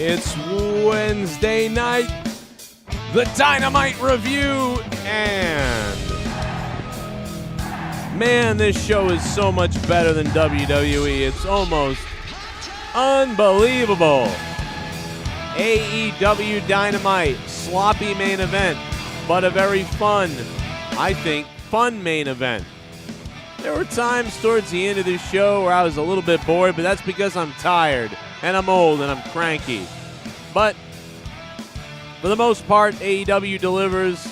It's Wednesday night, the Dynamite Review, and man, this show is so much better than WWE. It's almost unbelievable. AEW Dynamite, sloppy main event, but a very fun, I think, fun main event. There were times towards the end of this show where I was a little bit bored, but that's because I'm tired, and I'm old, and I'm cranky. But for the most part, AEW delivers.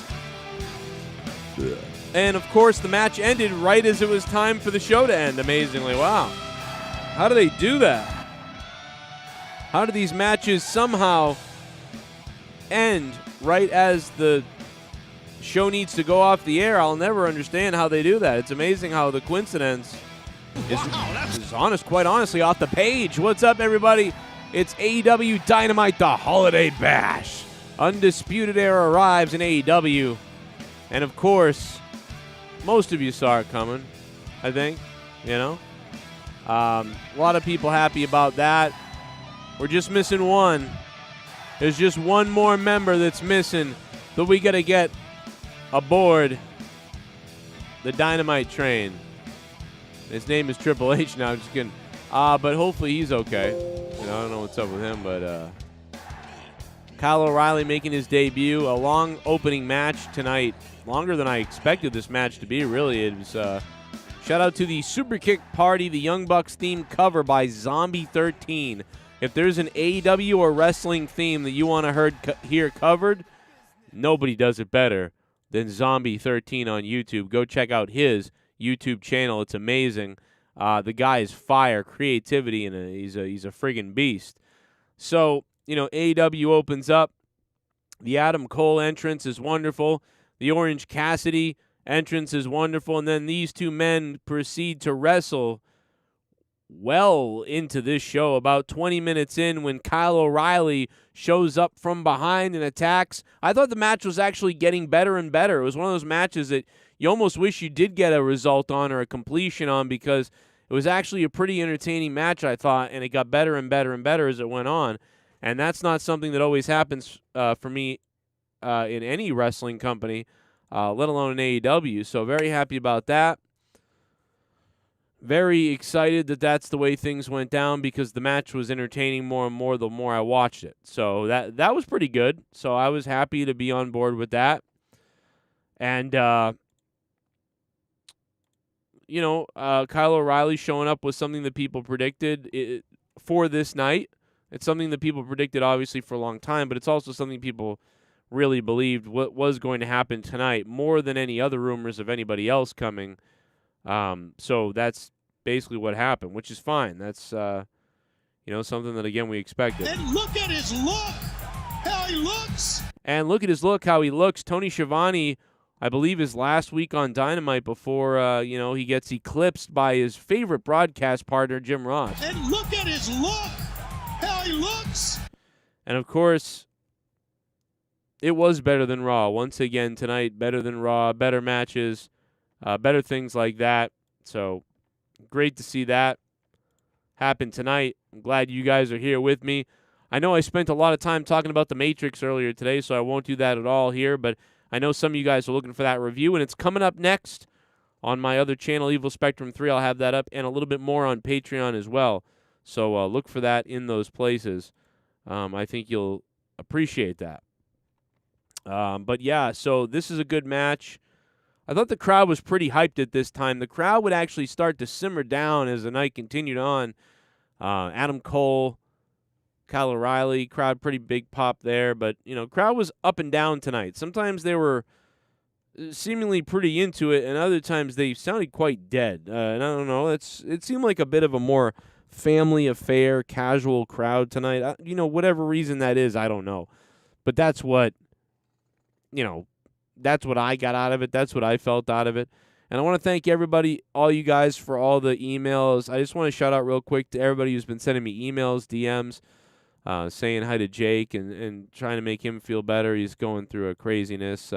And, of course, the match ended right as it was time for the show to end, amazingly. Wow. How do they do that? How do these matches somehow end right as the show needs to go off the air? I'll never understand how they do that. It's amazing how the coincidence is quite honestly off the page. What's up, everybody? It's AEW Dynamite, the Holiday Bash. Undisputed Era arrives in AEW. And, of course, most of you saw it coming, I think, you know. A lot of people happy about that. We're just missing one. There's just one more member that's missing that we got to get aboard the Dynamite train. His name is Triple H now. I'm just kidding. But hopefully he's okay. You know, I don't know what's up with him, but Kyle O'Reilly making his debut. A long opening match tonight. Longer than I expected this match to be, really. It was shout out to the Super Kick Party, the Young Bucks theme cover by Zombie 13. If there's an AEW or wrestling theme that you want to hear covered, nobody does it better than Zombie 13 on YouTube. Go check out his YouTube channel. It's amazing. The guy is fire, creativity, and he's a friggin' beast. So, you know, AEW opens up. The Adam Cole entrance is wonderful. The Orange Cassidy entrance is wonderful. And then these two men proceed to wrestle well into this show. About 20 minutes in, when Kyle O'Reilly shows up from behind and attacks, I thought the match was actually getting better and better. It was one of those matches that you almost wish you did get a result on or a completion on, because it was actually a pretty entertaining match, I thought, and it got better and better and better as it went on. And that's not something that always happens for me in any wrestling company, let alone in AEW. So very happy about that. Very excited that that's the way things went down, because the match was entertaining more and more the more I watched it. So that was pretty good. So I was happy to be on board with that. And, you know, Kyle O'Reilly showing up was something that people predicted for this night. It's something that people predicted, obviously, for a long time, but it's also something people really believed what was going to happen tonight, more than any other rumors of anybody else coming. So that's basically what happened, which is fine. That's, you know, something that, again, we expected. And look at his look, how he looks. And look at his look, how he looks. Tony Schiavone, I believe, is last week on Dynamite before, you know, he gets eclipsed by his favorite broadcast partner, Jim Ross. And look at his look, how he looks. And, of course, it was better than Raw. Once again tonight, better than Raw, better matches, better things like that. So great to see that happen tonight. I'm glad you guys are here with me. I know I spent a lot of time talking about The Matrix earlier today, so I won't do that at all here, but I know some of you guys are looking for that review, and it's coming up next on my other channel, Evil Spectrum 3. I'll have that up, and a little bit more on Patreon as well. So look for that in those places. I think you'll appreciate that. But, yeah, so this is a good match. I thought the crowd was pretty hyped at this time. The crowd would actually start to simmer down as the night continued on. Adam Cole, Kyle O'Reilly, crowd pretty big pop there. But, you know, crowd was up and down tonight. Sometimes they were seemingly pretty into it, and other times they sounded quite dead. And I don't know. It seemed like a bit of a more family affair, casual crowd tonight. You know, whatever reason that is, I don't know. But that's what, you know, that's what I got out of it. That's what I felt out of it. And I want to thank everybody, all you guys, for all the emails. I just want to shout out real quick to everybody who's been sending me emails, DMs, saying hi to Jake and trying to make him feel better. He's going through a craziness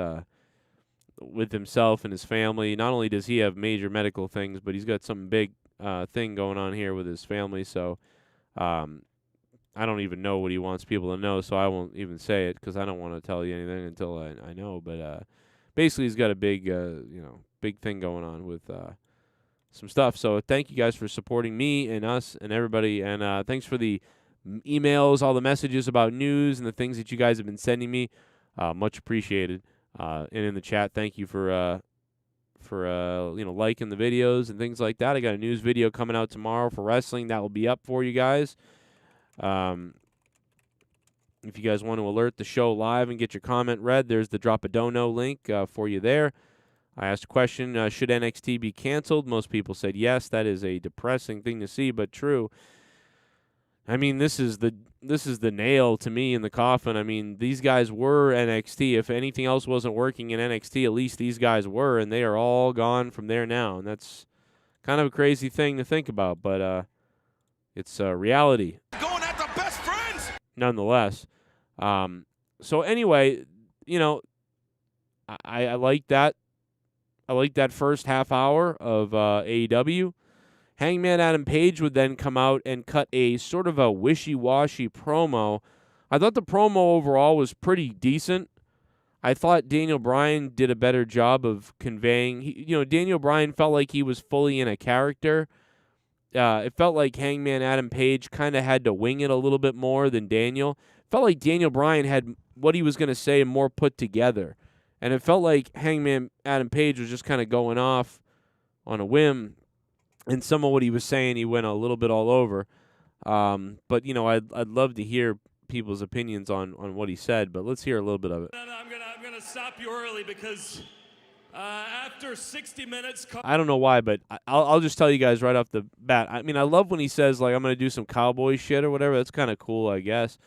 with himself and his family. Not only does he have major medical things, but he's got some big thing going on here with his family. So I don't even know what he wants people to know, so I won't even say it because I don't want to tell you anything until I know. But basically, he's got a big, big thing going on with some stuff. So thank you guys for supporting me and us and everybody, and thanks for the emails, all the messages about news and the things that you guys have been sending me. Much appreciated. And in the chat, thank you for liking the videos and things like that. I got a news video coming out tomorrow for wrestling that will be up for you guys. If you guys want to alert the show live and get your comment read, there's the Drop a Dono link for you there. I asked a question, should NXT be canceled? Most people said yes. That is a depressing thing to see, but true. I mean, this is the nail to me in the coffin. I mean, these guys were NXT. If anything else wasn't working in NXT, at least these guys were, and they are all gone from there now. And that's kind of a crazy thing to think about, but it's reality. Going at the best friends. Nonetheless. So anyway, I like that. I like that first half hour of AEW. Hangman Adam Page would then come out and cut a sort of a wishy-washy promo. I thought the promo overall was pretty decent. I thought Daniel Bryan did a better job of conveying. Daniel Bryan felt like he was fully in a character. It felt like Hangman Adam Page kind of had to wing it a little bit more than Daniel. It felt like Daniel Bryan had what he was going to say more put together. And it felt like Hangman Adam Page was just kind of going off on a whim. And some of what he was saying, he went a little bit all over. But, I'd love to hear people's opinions on what he said. But let's hear a little bit of it. I'm gonna stop you early because after 60 minutes... I don't know why, but I'll just tell you guys right off the bat. I mean, I love when he says, like, I'm going to do some cowboy shit or whatever. That's kind of cool, I guess.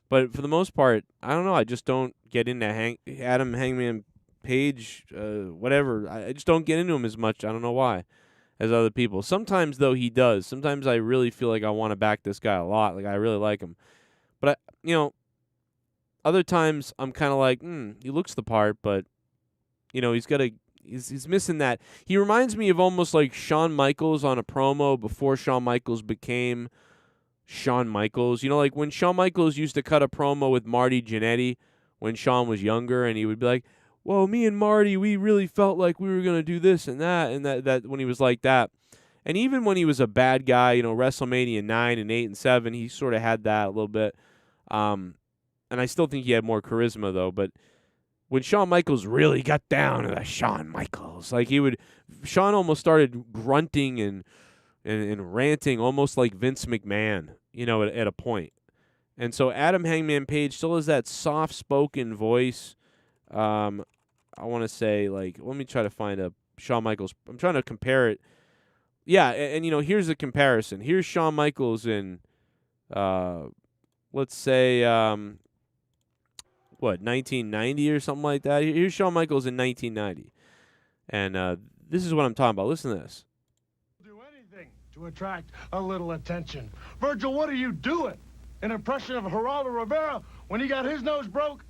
But for the most part, I don't know. I just don't get into Hangman Page, whatever. I just don't get into him as much. I don't know why. As other people. Sometimes, though, he does. Sometimes I really feel like I want to back this guy a lot. Like, I really like him. But, other times I'm kind of like, he looks the part, but, he's missing that. He reminds me of almost like Shawn Michaels on a promo before Shawn Michaels became Shawn Michaels. Like when Shawn Michaels used to cut a promo with Marty Jannetty when Shawn was younger, and he would be like, well, me and Marty, we really felt like we were going to do this and that when he was like that. And even when he was a bad guy, WrestleMania 9 and 8 and 7, he sort of had that a little bit. And I still think he had more charisma, though. But when Shawn Michaels really got down to the Shawn Michaels, like Shawn almost started grunting and ranting almost like Vince McMahon, at a point. And so Adam Hangman Page still has that soft-spoken voice. I want to say, like, let me try to find a Shawn Michaels. I'm trying to compare it. Yeah, and here's the comparison. Here's Shawn Michaels in, let's say, 1990 or something like that. Here's Shawn Michaels in 1990. And this is what I'm talking about. Listen to this. Do anything to attract a little attention. Virgil, what are you doing? An impression of Geraldo Rivera when he got his nose broke?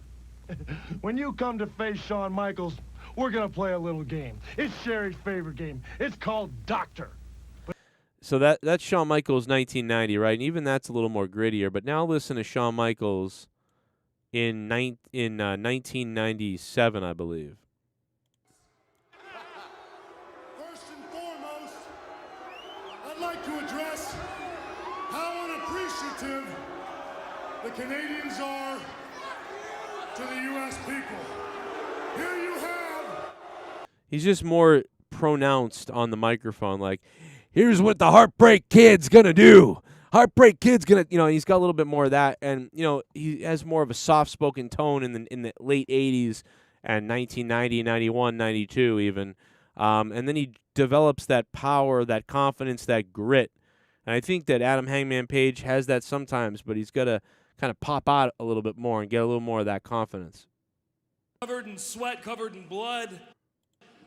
When you come to face Shawn Michaels, we're going to play a little game. It's Sherry's favorite game. It's called Doctor. So that's Shawn Michaels 1990, right? And even that's a little more grittier. But now listen to Shawn Michaels in 1997, I believe. First and foremost, I'd like to address how unappreciative the Canadians are to the U.S. people. Here you have... He's just more pronounced on the microphone, like, here's what the Heartbreak Kid's going to do. Heartbreak Kid's going to, he's got a little bit more of that. And, he has more of a soft-spoken tone in the late 80s and 1990, 91, 92 even. And then he develops that power, that confidence, that grit. And I think that Adam Hangman Page has that sometimes, but he's got to kind of pop out a little bit more and get a little more of that confidence. Covered in sweat, covered in blood.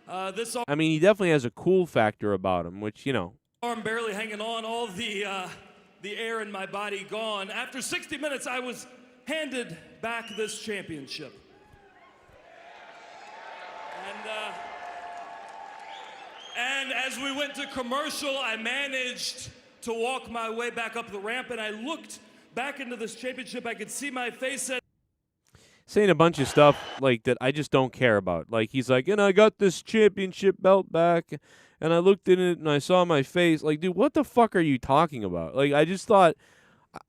I mean, he definitely has a cool factor about him, which, arm barely hanging on, all the air in my body gone. After 60 minutes, I was handed back this championship. And as we went to commercial, I managed to walk my way back up the ramp, and I looked back into this championship. I could see my face at saying a bunch of stuff like that I just don't care about. Like he's like, and I got this championship belt back, and I looked in it and I saw my face. Like, dude, what the fuck are you talking about? Like, I just thought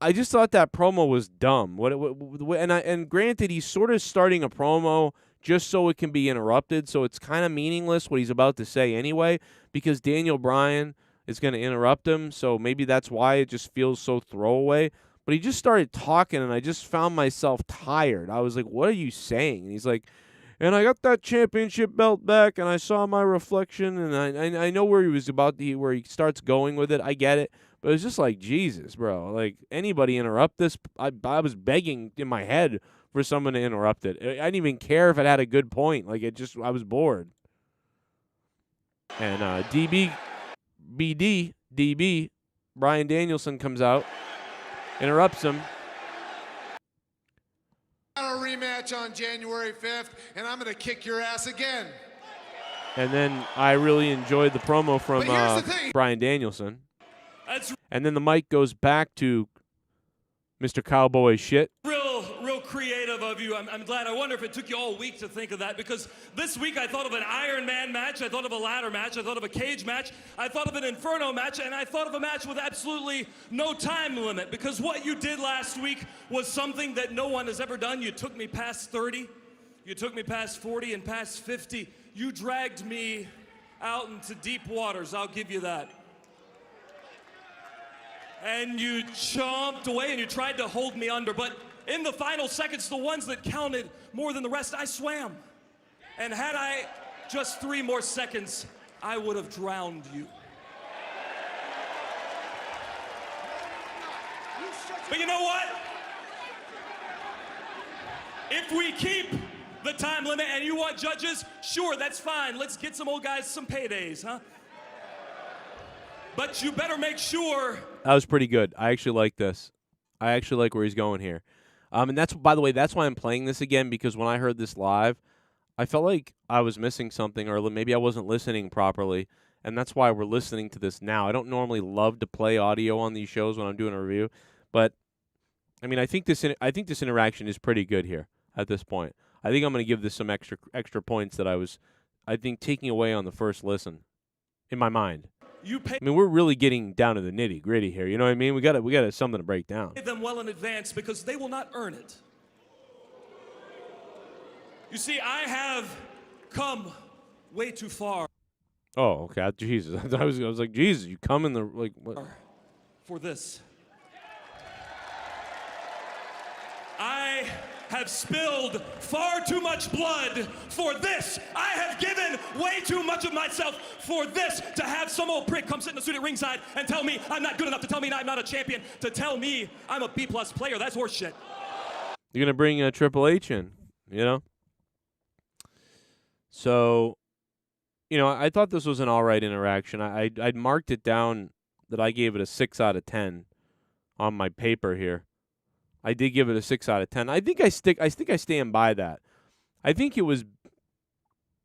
that promo was dumb. And granted, he's sort of starting a promo just so it can be interrupted, so it's kind of meaningless what he's about to say anyway, because Daniel Bryan is going to interrupt him. So maybe that's why it just feels so throwaway. But he just started talking, and I just found myself tired. I was like, what are you saying? And he's like, and I got that championship belt back, and I saw my reflection, and I know where he was where he starts going with it. I get it. But it was just like, Jesus, bro. Like, anybody interrupt this? I was begging in my head for someone to interrupt it. I didn't even care if it had a good point. Like, I was bored. And DB, Bryan Danielson comes out. Interrupts him. A rematch on January 5th, and I'm going to kick your ass again. And then I really enjoyed the promo from Bryan Danielson. And then the mic goes back to Mr. Cowboy Shit. Real creative of you. I'm glad. I wonder if it took you all week to think of that, because this week I thought of an Iron Man match, I thought of a ladder match, I thought of a cage match, I thought of an Inferno match, and I thought of a match with absolutely no time limit, because what you did last week was something that no one has ever done. You took me past 30, you took me past 40 and past 50. You dragged me out into deep waters, I'll give you that. And you chomped away and you tried to hold me under, but in the final seconds, the ones that counted more than the rest, I swam. And had I just 3 more seconds, I would have drowned you. But you know what? If we keep the time limit and you want judges, sure, that's fine. Let's get some old guys some paydays, huh? But you better make sure. That was pretty good. I actually like this. I actually like where he's going here. And that's, by the way, that's why I'm playing this again, because when I heard this live, I felt like I was missing something, or maybe I wasn't listening properly, and that's why we're listening to this now. I don't normally love to play audio on these shows when I'm doing a review, but I mean, I think this interaction is pretty good here at this point. I think I'm going to give this some extra points that I think taking away on the first listen in my mind. I mean, we're really getting down to the nitty-gritty here. You know what I mean? We got something to break down. Pay them well in advance because they will not earn it. You see, I have come way too far. Oh, okay. Jesus. I was like, Jesus, you come in the, like, what? For this. I have spilled far too much blood for this. I have given way too much of myself for this, to have some old prick come sit in the suit at ringside and tell me I'm not good enough, to tell me I'm not a champion, to tell me I'm a B+ player. That's horseshit. You're going to bring Triple H in, you know? So, you know, I thought this was an all right interaction. I'd marked it down that I gave it a 6 out of 10 on my paper here. I did give it a 6 out of 10. I think I stand by that. I think it was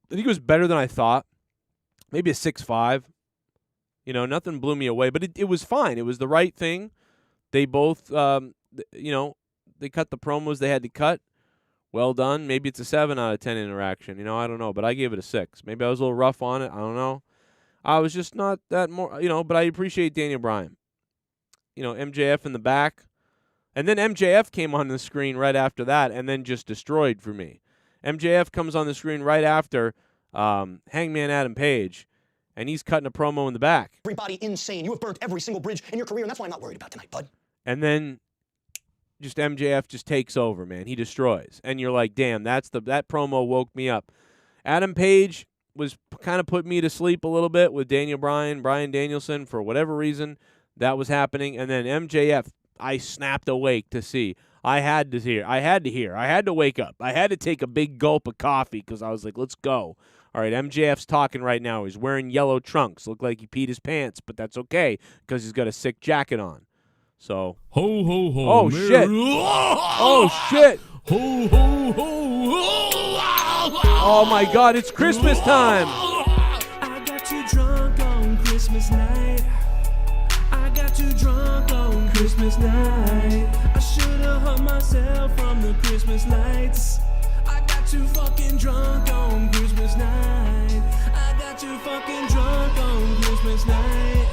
better than I thought. Maybe a 6.5. You know, nothing blew me away, but it was fine. It was the right thing. They both, you know, they cut the promos they had to cut. Well done. Maybe it's a 7 out of 10 interaction. You know, I don't know, but I gave it a 6. Maybe I was a little rough on it. I don't know. I was just not that more, you know, but I appreciate Daniel Bryan. You know, MJF in the back. And then MJF came on the screen right after that and then just destroyed for me. MJF comes on the screen right after Hangman Adam Page, and he's cutting a promo in the back. Everybody insane. You have burnt every single bridge in your career, and that's why I'm not worried about tonight, bud. And then just MJF just takes over, man. He destroys. And you're like, damn, that promo woke me up. Adam Page was kind of putting me to sleep a little bit with Daniel Bryan, Bryan Danielson, for whatever reason that was happening. And then MJF, I snapped awake to see. I had to hear. I had to wake up. I had to take a big gulp of coffee because I was like, let's go. All right, MJF's talking right now. He's wearing yellow trunks. Look like he peed his pants, but that's okay because he's got a sick jacket on. So. Ho, ho, ho. Oh, shit. Oh, shit. Ho, ho, ho. Oh, my God. It's Christmas time. I got too drunk on Christmas night. I got too drunk on Christmas night. hung myself from the Christmas lights. I got too fucking drunk on Christmas night. I got too fucking drunk on Christmas night.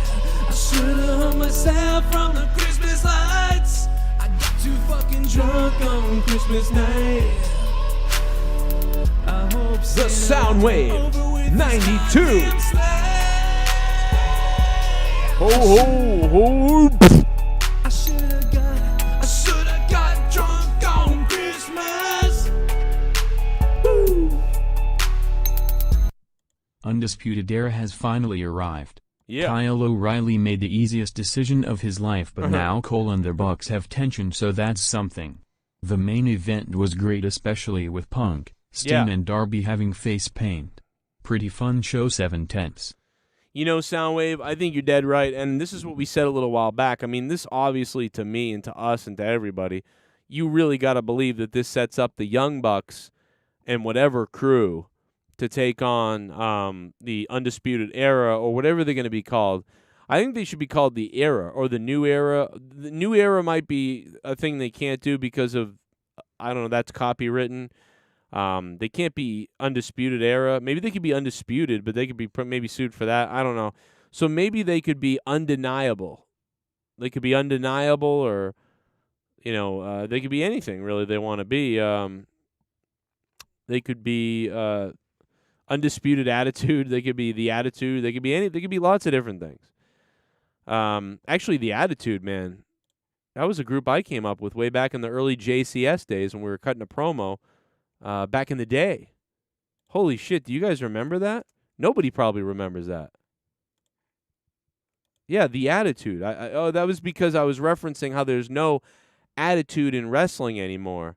I should've hung myself from the Christmas lights. I got too fucking drunk on Christmas night. I hope The Soundwave 92. Ho ho ho. I should've got drunk on Christmas. Woo. Undisputed Era has finally arrived. Yeah. Kyle O'Reilly made the easiest decision of his life, but now Cole and the Bucks have tension, so that's something. The main event was great, especially with Punk, Sting and Darby having face paint. Pretty fun show, 7/10. You know, Soundwave, I think you're dead right, and this is what we said a little while back. I mean, this obviously, to me and to us and to everybody, you really got to believe that this sets up the Young Bucks and whatever crew to take on the Undisputed Era or whatever they're going to be called. I think they should be called the Era or the New Era. The New Era might be a thing they can't do because of, I don't know, that's copywritten. They can't be Undisputed Era. Maybe they could be Undisputed, but they could be maybe sued for that. I don't know. So maybe they could be Undeniable. They could be Undeniable, or, you know, they could be anything really they want to be. They could be Undisputed Attitude. They could be the Attitude. They could be They could be lots of different things. Actually, the Attitude, man, that was a group I came up with way back in the early JCS days when we were cutting a promo. Back in the day. Holy shit, do you guys remember that? Nobody probably remembers that. Yeah, the Attitude. That was because I was referencing how there's no attitude in wrestling anymore.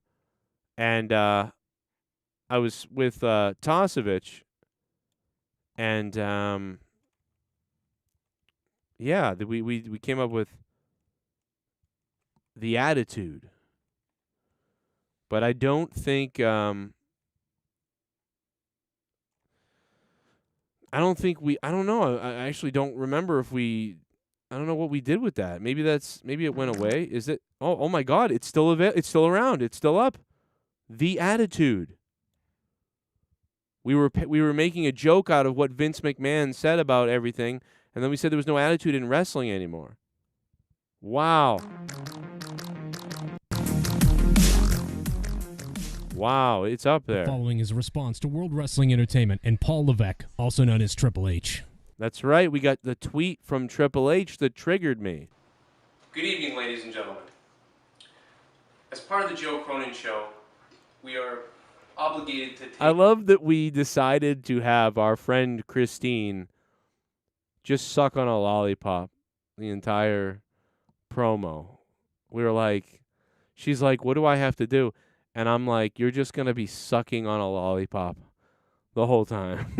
And I was with Tosevich, and yeah, we came up with the Attitude. But I don't think I don't know. I actually don't remember if I don't know what we did with that. Maybe it went away. Is it? Oh my God! It's still it's still around. It's still up. The Attitude. We were making a joke out of what Vince McMahon said about everything, and then we said there was no attitude in wrestling anymore. Wow. Wow, it's up there. The following is a response to World Wrestling Entertainment and Paul Levesque, also known as Triple H. That's right. We got the tweet from Triple H that triggered me. Good evening, ladies and gentlemen. As part of the Joe Cronin Show, we are obligated to take... I love that we decided to have our friend Christine just suck on a lollipop the entire promo. We were like, she's like, what do I have to do? And I'm like, you're just going to be sucking on a lollipop the whole time.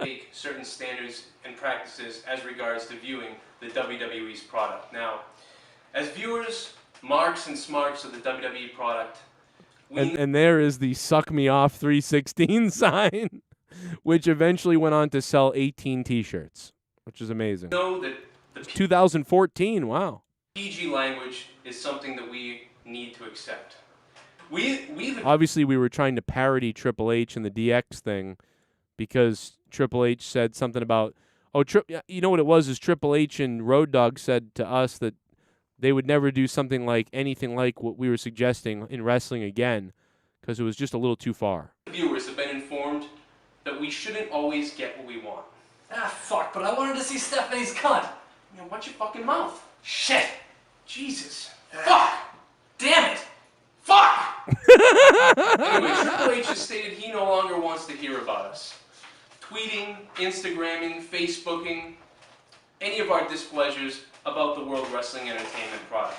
Take certain standards and practices as regards to viewing the WWE's product. Now, as viewers, marks and smarts of the WWE product, and there is the Suck Me Off 316 sign, which eventually went on to sell 18 T-shirts, which is amazing. Know that the 2014, wow. PG language is something that we need to accept. Obviously, we were trying to parody Triple H and the DX thing because Triple H said something about, you know what it was, is Triple H and Road Dogg said to us that they would never do something like anything like what we were suggesting in wrestling again because it was just a little too far. Viewers have been informed that we shouldn't always get what we want. Ah, fuck, but I wanted to see Stephanie's cunt. You know, watch your fucking mouth. Shit. Jesus. Fuck. Damn it. Fuck! Anyway, Triple H has stated he no longer wants to hear about us. Tweeting, Instagramming, Facebooking, any of our displeasures about the World Wrestling Entertainment product.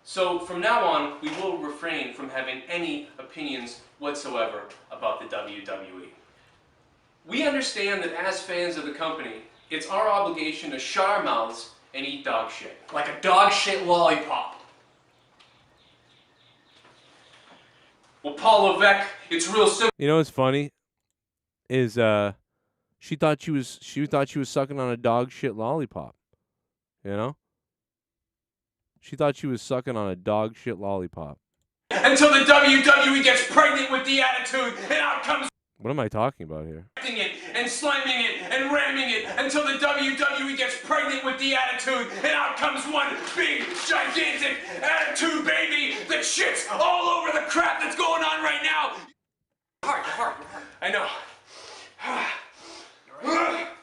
So from now on, we will refrain from having any opinions whatsoever about the WWE. We understand that as fans of the company, it's our obligation to shut our mouths and eat dog shit. Like a dog shit lollipop. Well, Paul Levesque, it's real simple. You know what's funny is she thought she was sucking on a dog shit lollipop. You know? She thought she was sucking on a dog shit lollipop. Until the WWE gets pregnant with the attitude, and out comes What am I talking about here? it and slamming it and ramming it until the WWE gets pregnant with the attitude, and out comes one big, gigantic attitude baby that shits all over the crap that's going on right now. Hard. I know.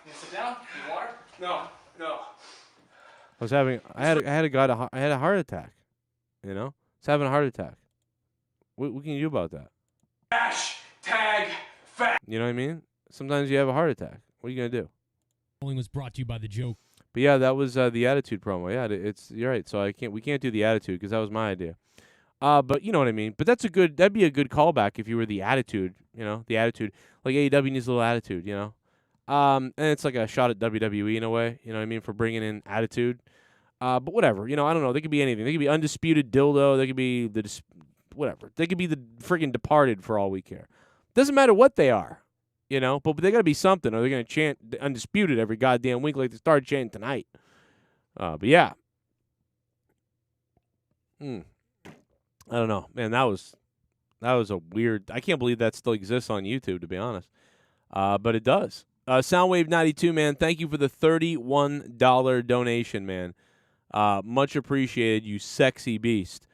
You sit down? You water? No. I had a heart attack. You know? I was having a heart attack. What can you do about that? Hashtag fat. You know what I mean? Sometimes you have a heart attack. What are you going to do? Polling was brought to you by the joke. But yeah, that was the Attitude promo. Yeah, you're right. So we can't do the Attitude because that was my idea. But you know what I mean. But that'd be a good callback if you were the Attitude. You know, the Attitude. Like AEW needs a little attitude. You know, and it's like a shot at WWE in a way. You know what I mean, for bringing in Attitude. But whatever. You know, I don't know. They could be anything. They could be Undisputed Dildo. They could be whatever. They could be the freaking Departed for all we care. Doesn't matter what they are. You know, but they got to be something, or they're going to chant Undisputed every goddamn week like they started chanting tonight. But yeah. I don't know. Man, that was a weird... I can't believe that still exists on YouTube, to be honest. But it does. Soundwave92, man, thank you for the $31 donation, man. Much appreciated, you sexy beast.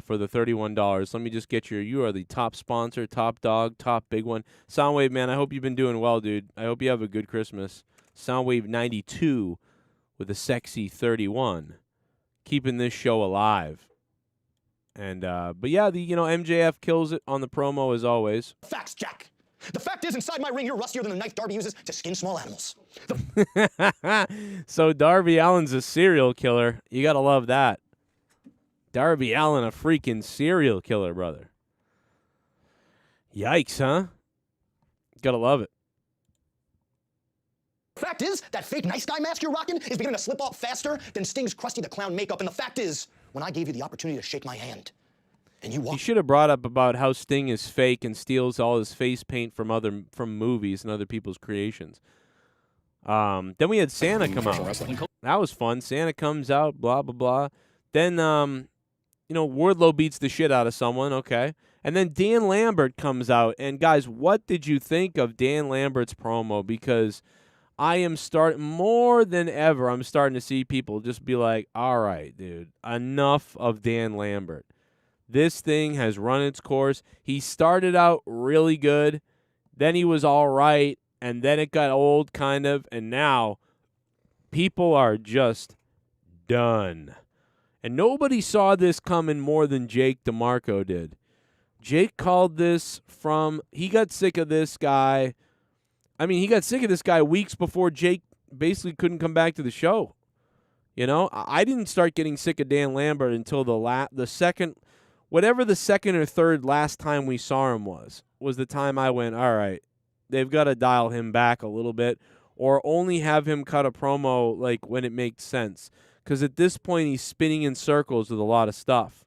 For the $31. Let me just get you are the top sponsor, top dog, top big one. Soundwave, man, I hope you've been doing well, dude. I hope you have a good Christmas. Soundwave 92 with a sexy 31. Keeping this show alive. And, but yeah, MJF kills it on the promo as always. Facts, Jack. The fact is, inside my ring, you're rustier than the knife Darby uses to skin small animals. So Darby Allin's a serial killer. You got to love that. Darby Allin, a freaking serial killer, brother. Yikes, huh? Gotta love it. Fact is, that fake nice guy mask you're rocking is beginning to slip off faster than Sting's Krusty the Clown makeup. And the fact is, when I gave you the opportunity to shake my hand, and you walked... He should have brought up about how Sting is fake and steals all his face paint from movies and other people's creations. Then we had Santa come out. That was fun. Santa comes out, blah, blah, blah. Then, Wardlow beats the shit out of someone, okay. And then Dan Lambert comes out. And, guys, what did you think of Dan Lambert's promo? Because I am more than ever, I'm starting to see people just be like, all right, dude, enough of Dan Lambert. This thing has run its course. He started out really good. Then he was all right. And then it got old, kind of. And now people are just done. And nobody saw this coming more than Jake DeMarco did. Jake called this he got sick of this guy. I mean, he got sick of this guy weeks before Jake basically couldn't come back to the show. You know, I didn't start getting sick of Dan Lambert until the second, whatever the second or third last time we saw him was the time I went, all right, they've got to dial him back a little bit or only have him cut a promo like when it makes sense. Because at this point, he's spinning in circles with a lot of stuff.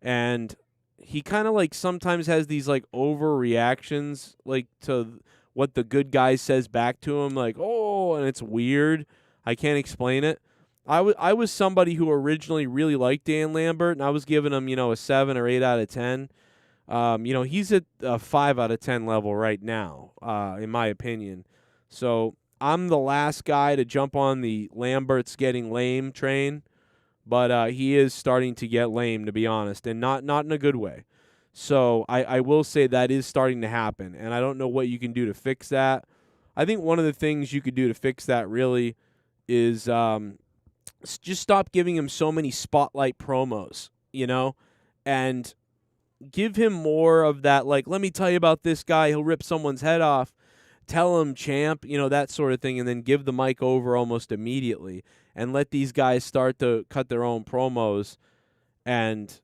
And he kind of like sometimes has these like overreactions like to what the good guy says back to him. Like, oh, and it's weird. I can't explain it. I was somebody who originally really liked Dan Lambert, and I was giving him, a 7 or 8 out of 10. He's at a 5 out of 10 level right now, in my opinion. So I'm the last guy to jump on the Lambert's getting lame train, but he is starting to get lame, to be honest, and not in a good way. So I will say that is starting to happen, and I don't know what you can do to fix that. I think one of the things you could do to fix that really is just stop giving him so many spotlight promos, and give him more of that, like, let me tell you about this guy, he'll rip someone's head off. Tell him, champ, that sort of thing, and then give the mic over almost immediately and let these guys start to cut their own promos and,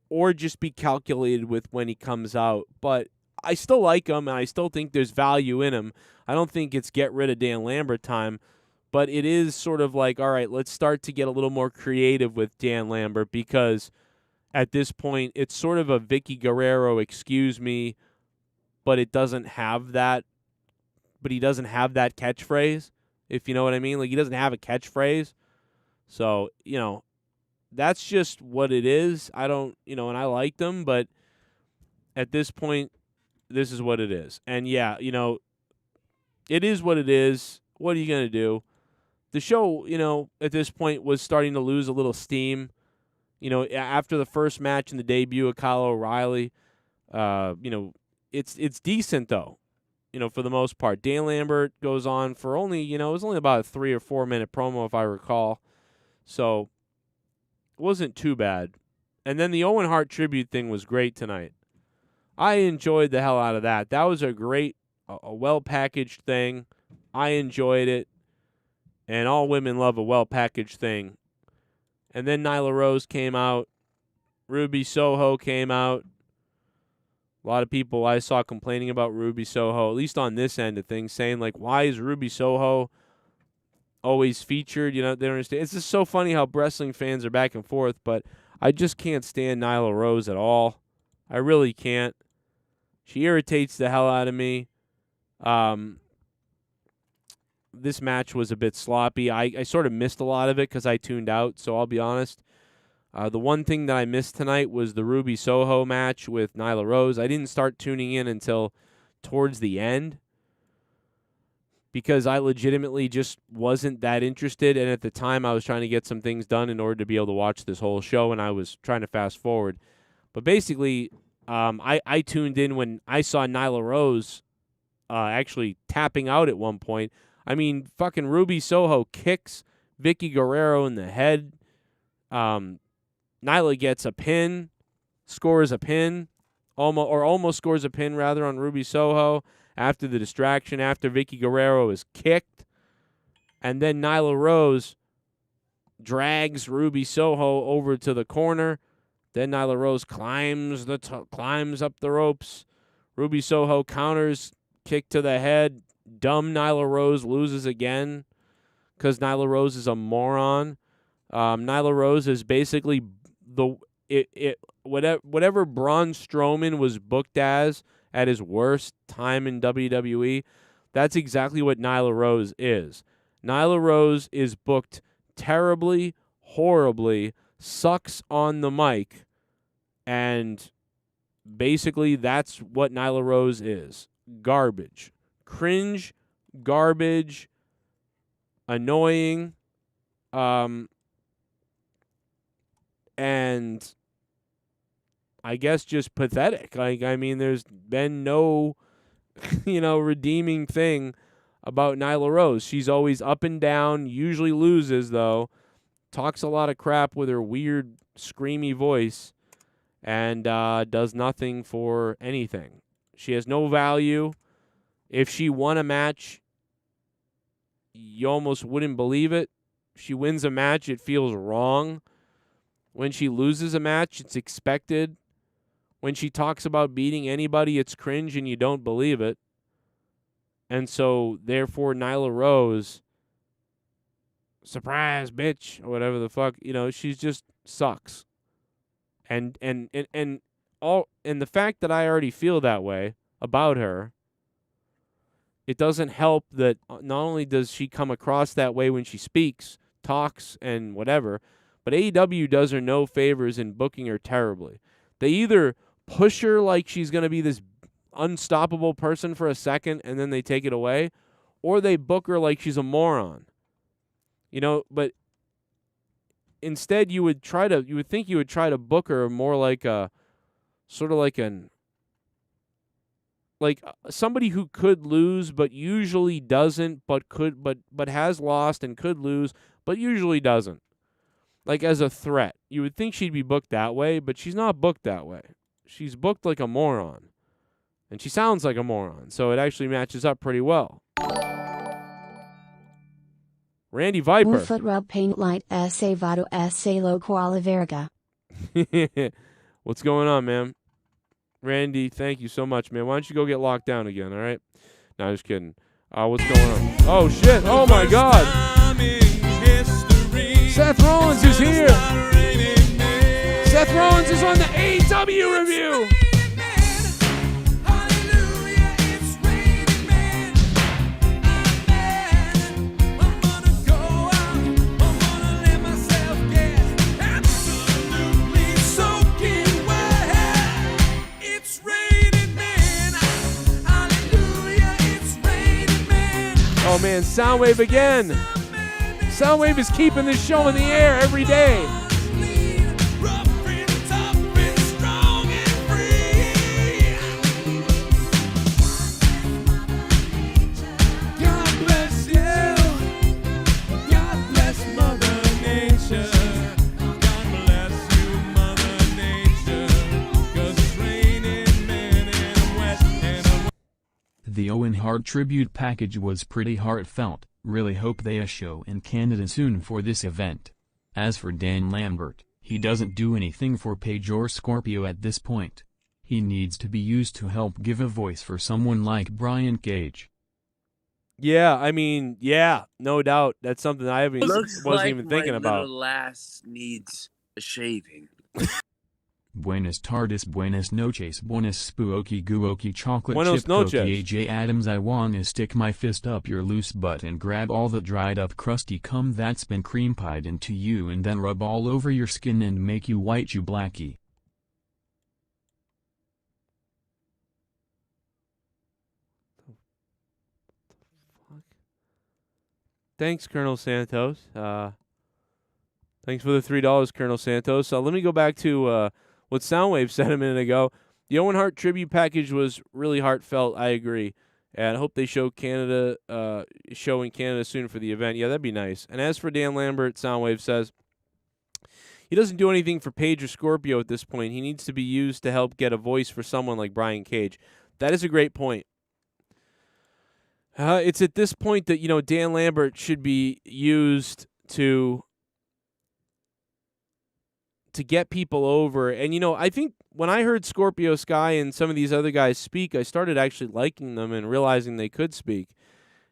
or just be calculated with when he comes out. But I still like him, and I still think there's value in him. I don't think it's get rid of Dan Lambert time, but it is sort of like, all right, let's start to get a little more creative with Dan Lambert because at this point it's sort of a Vicky Guerrero, excuse me, but it doesn't have that. But he doesn't have that catchphrase, if you know what I mean. Like, he doesn't have a catchphrase. So, that's just what it is. I don't, and I like them, but at this point, this is what it is. And yeah, it is what it is. What are you going to do? The show, at this point was starting to lose a little steam. After the first match and the debut of Kyle O'Reilly, it's decent though. For the most part. Dan Lambert goes on for only, it was only about a 3 or 4 minute promo if I recall. So it wasn't too bad. And then the Owen Hart tribute thing was great tonight. I enjoyed the hell out of that. That was a great, a well-packaged thing. I enjoyed it. And all women love a well-packaged thing. And then Nyla Rose came out. Ruby Soho came out. A lot of people I saw complaining about Ruby Soho, at least on this end of things, saying, like, why is Ruby Soho always featured? They don't understand. It's just so funny how wrestling fans are back and forth, but I just can't stand Nyla Rose at all. I really can't. She irritates the hell out of me. This match was a bit sloppy. I sort of missed a lot of it because I tuned out, so I'll be honest. The one thing that I missed tonight was the Ruby Soho match with Nyla Rose. I didn't start tuning in until towards the end because I legitimately just wasn't that interested, and at the time I was trying to get some things done in order to be able to watch this whole show, and I was trying to fast forward. But basically, I tuned in when I saw Nyla Rose actually tapping out at one point. I mean, fucking Ruby Soho kicks Vicky Guerrero in the head. Nyla gets a pin, scores a pin, almost scores a pin, rather, on Ruby Soho after the distraction, after Vicky Guerrero is kicked. And then Nyla Rose drags Ruby Soho over to the corner. Then Nyla Rose climbs up the ropes. Ruby Soho counters, kick to the head. Dumb Nyla Rose loses again because Nyla Rose is a moron. Nyla Rose is basically whatever Braun Strowman was booked as at his worst time in WWE. That's exactly what Nyla Rose is. Nyla Rose is booked terribly, horribly, sucks on the mic, and basically that's what Nyla Rose is. Garbage. Cringe, garbage, annoying, and I guess just pathetic. I mean, there's been no, redeeming thing about Nyla Rose. She's always up and down, usually loses, though, talks a lot of crap with her weird, screamy voice, and does nothing for anything. She has no value. If she won a match, you almost wouldn't believe it. If she wins a match, it feels wrong. When she loses a match, it's expected. When she talks about beating anybody, it's cringe and you don't believe it. And so, therefore, Nyla Rose, surprise, bitch, or whatever the fuck, she's just sucks. And the fact that I already feel that way about her, it doesn't help that not only does she come across that way when she speaks, talks, and whatever, but AEW does her no favors in booking her terribly. They either push her like she's going to be this unstoppable person for a second and then they take it away, or they book her like she's a moron. But instead you would think you would try to book her more like a sort of like somebody who could lose but usually doesn't, but has lost and could lose but usually doesn't. Like as a threat. You would think she'd be booked that way, but she's not booked that way. She's booked like a moron. And she sounds like a moron, so it actually matches up pretty well. Randy Viper. Un foot rub paint light esse vado esse loco alla verga. What's going on, man? Randy, thank you so much, man. Why don't you go get locked down again, all right? No, just kidding. What's going on? Oh, shit. Oh, my God. Seth Rollins is here. Seth Rollins is on the AEW review. Oh, man, Soundwave again. Soundwave is keeping this show in the air every day. The Owen Hart tribute package was pretty heartfelt. Really hope they a show in Canada soon for this event. As for Dan Lambert, he doesn't do anything for Paige or Scorpio at this point. He needs to be used to help give a voice for someone like Brian Cage. Yeah, I mean, yeah, no doubt. That's something I wasn't like even thinking my about. Little lass needs a shaving. Buenas tardes, buenas noches, buenas spooky gooky chocolate Buenos chip cookie noches. AJ Adams. I wanna stick my fist up your loose butt and grab all the dried up crusty cum that's been cream pied into you and then rub all over your skin and make you white you blackie. Thanks, Colonel Santos. Thanks for the $3, Colonel Santos. Let me go back to what Soundwave said a minute ago. The Owen Hart tribute package was really heartfelt. I agree, and I hope they show Canada, show in Canada soon for the event. Yeah, that'd be nice. And as for Dan Lambert, Soundwave says he doesn't do anything for Paige or Scorpio at this point. He needs to be used to help get a voice for someone like Brian Cage. That is a great point. It's at this point that, Dan Lambert should be used to get people over. And, I think when I heard Scorpio Sky and some of these other guys speak, I started actually liking them and realizing they could speak.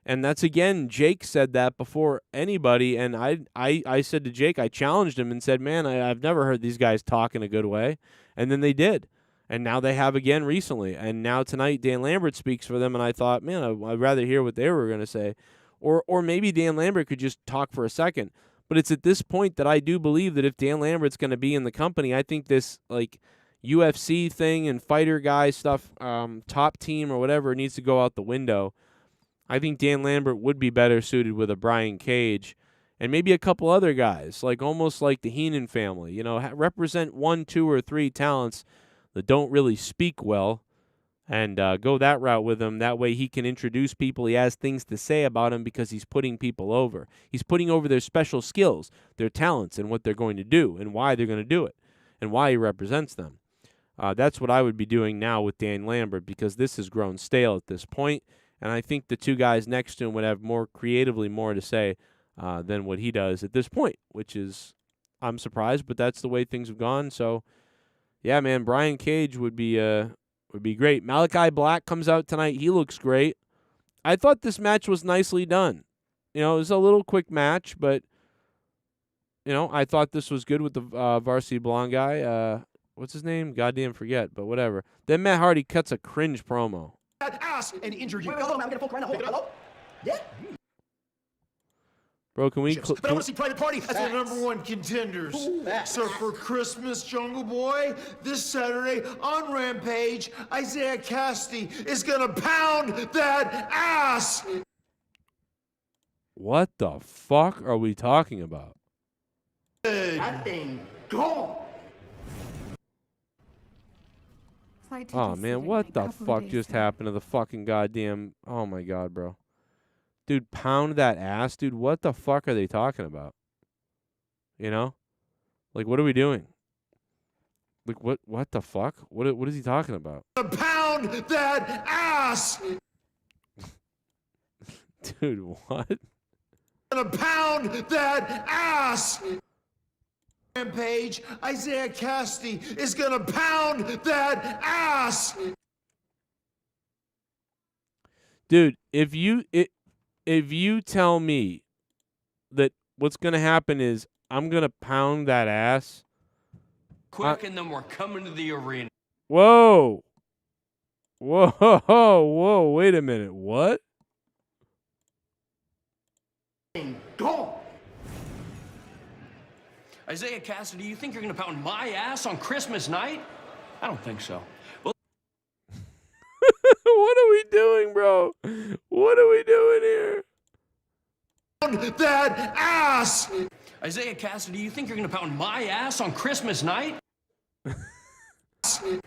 And that's, again, Jake said that before anybody. And I said to Jake, I challenged him and said, man, I've never heard these guys talk in a good way. And then they did. And now they have again recently. And now tonight Dan Lambert speaks for them, and I thought, man, I'd rather hear what they were going to say. Or maybe Dan Lambert could just talk for a second. But it's at this point that I do believe that if Dan Lambert's going to be in the company, I think this UFC thing and fighter guy stuff, top team or whatever, needs to go out the window. I think Dan Lambert would be better suited with a Brian Cage and maybe a couple other guys, almost like the Heenan family. Represent 1, 2, or 3 talents that don't really speak well, and go that route with him. That way he can introduce people. He has things to say about him because he's putting people over. He's putting over their special skills, their talents, and what they're going to do, and why they're going to do it, and why he represents them. That's what I would be doing now with Dan Lambert, because this has grown stale at this point, and I think the two guys next to him would have more to say than what he does at this point, which is, I'm surprised, but that's the way things have gone. So yeah, man, Brian Cage would be great. Malachi Black comes out tonight. He looks great. I thought this match was nicely done. It was a little quick match, but I thought this was good with the Varsity Blonde guy. What's his name? Goddamn forget, but whatever. Then Matt Hardy cuts a cringe promo. Ass and injured you. Hello, I'm gonna fuck right now. Hello? Yeah? Bro, can we... But I want to see Private Party as The #1 contenders. So for Christmas, Jungle Boy, this Saturday on Rampage, Isaiah Cassidy is gonna pound that ass. What the fuck are we talking about? That thing gone. Oh, man, what the fuck just happened to the fucking goddamn... Oh, my God, bro. Dude, pound that ass, dude. What the fuck are they talking about? What are we doing? What the fuck? What is he talking about? Pound that ass. Dude, what? Gonna pound that ass. Rampage, Isaiah Cassidy is gonna pound that ass. Dude, if you tell me that what's going to happen is I'm going to pound that ass. Quick, and then we're coming to the arena. Whoa. Whoa, wait a minute. What? Gone. Isaiah Cassidy, you think you're going to pound my ass on Christmas night? I don't think so. Well, what are we doing, bro? What are we doing here? that ass! Isaiah Cassidy, you think you're gonna pound my ass on Christmas night? Do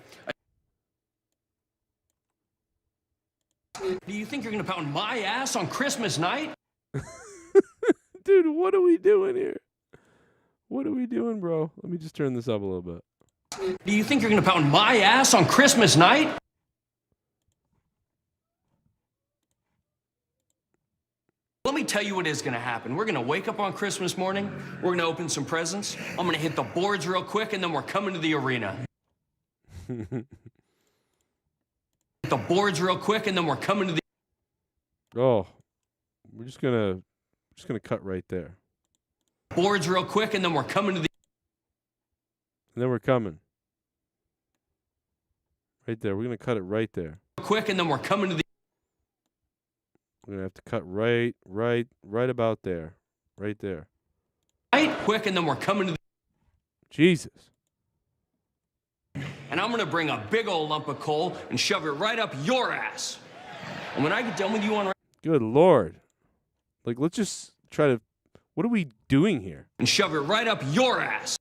you think you're gonna pound my ass on Christmas night? Dude, what are we doing here? What are we doing, bro? Let me just turn this up a little bit. Do you think you're gonna pound my ass on Christmas night? Let me tell you what is gonna happen. We're gonna wake up on Christmas morning, we're gonna open some presents, I'm gonna hit the boards real quick, and then we're coming to the arena. Hit the boards real quick, and then we're coming to the... Oh, we're just gonna cut right there. Boards real quick, and then we're coming to the... And then we're coming. Right there. We're gonna cut it right there. Quick, and then we're coming to the... We're gonna have to cut right about there. Right there. Right, quick, and then we're coming to the... Jesus. And I'm gonna bring a big old lump of coal and shove it right up your ass. And when I get done with you on... Good Lord. Like, let's just try to... What are we doing here? And shove it right up your ass.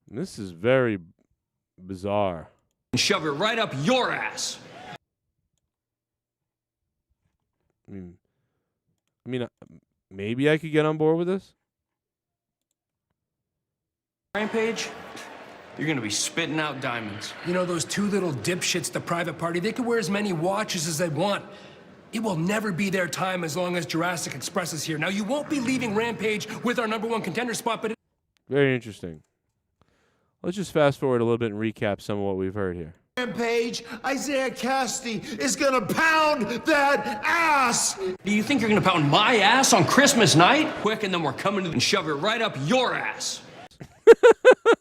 This is very bizarre. And shove it right up your ass. I mean, maybe I could get on board with this. Rampage, you're gonna be spitting out diamonds. You know, those two little dipshits, the private party, they could wear as many watches as they want. It will never be their time as long as Jurassic Express is here. Now, you won't be leaving Rampage with our #1 contender spot, but... Very interesting. Let's just fast forward a little bit and recap some of what we've heard here. Rampage, Isaiah Cassidy is gonna pound that ass! Do you think you're gonna pound my ass on Christmas night? Quick, and then we're coming to and shove it right up your ass.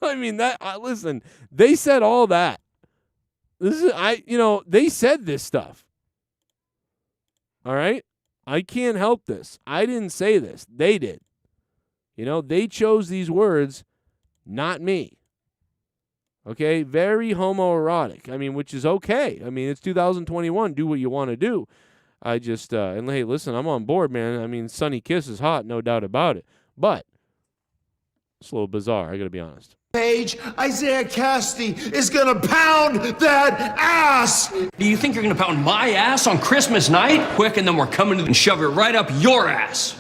I mean, listen, they said all that. They said this stuff. All right? I can't help this. I didn't say this. They did. They chose these words, not me. Okay? Very homoerotic. I mean, which is okay. I mean, it's 2021. Do what you want to do. I just, and hey, listen, I'm on board, man. I mean, Sunny Kiss is hot, no doubt about it. But it's a little bizarre, I got to be honest. Page, Isaiah Cassidy is gonna pound that ass! Do you think you're gonna pound my ass on Christmas night? Quick, and then we're coming to and shove it right up your ass.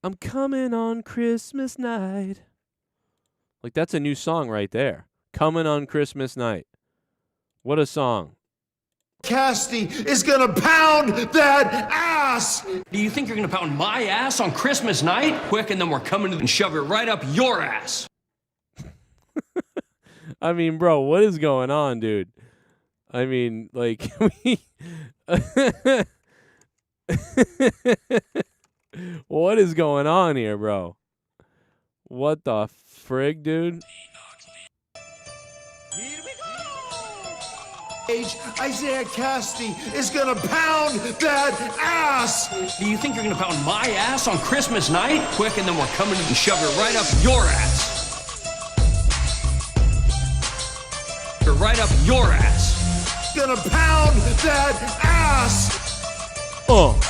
I'm coming on Christmas night. Like, that's a new song right there. Coming on Christmas night. What a song. Cassidy is gonna pound that ass! Do you think you're gonna pound my ass on Christmas night? Quick, and then we're coming to and shove it right up your ass. I mean, bro, what is going on, dude? I mean, like, what is going on here, bro? What the frig, dude? Isaiah Cassidy is gonna pound that ass! Do you think you're gonna pound my ass on Christmas night? Quick, and then we're coming to and shove it right up your ass. Right up your ass. Gonna pound that ass!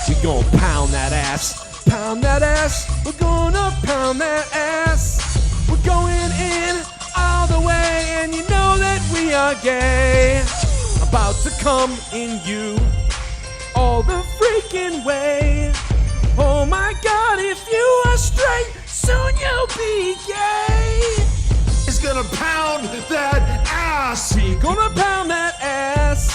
We gonna pound that ass. Pound that ass. We're gonna pound that ass. We're going in all the way, and you know that we are gay. About to come in you all the freaking way. Oh my God, if you are straight, soon you'll be gay. Is gonna pound that ass. We gonna pound that ass.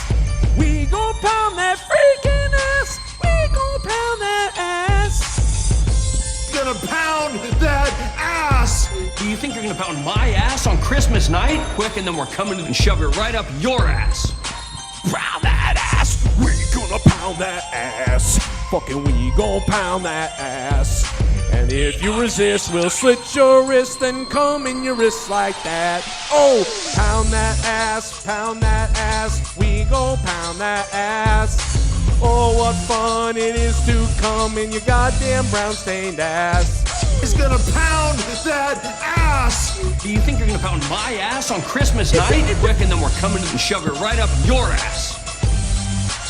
We gonna pound that freaking ass. We gonna pound that ass. Gonna pound that ass. Do you think you're gonna pound my ass on Christmas night? Quick, and then we're coming to and shove it right up your ass. Pound that ass. We gonna pound that ass. Fucking we gonna pound that ass. And if you resist, we'll slit your wrist and comb in your wrist like that. Oh, pound that ass, we gon' pound that ass. Oh, what fun it is to come in your goddamn brown stained ass. Is gonna pound that ass. Do you think you're gonna pound my ass on Christmas night? Quick, and then we're coming to and shove it right up your ass.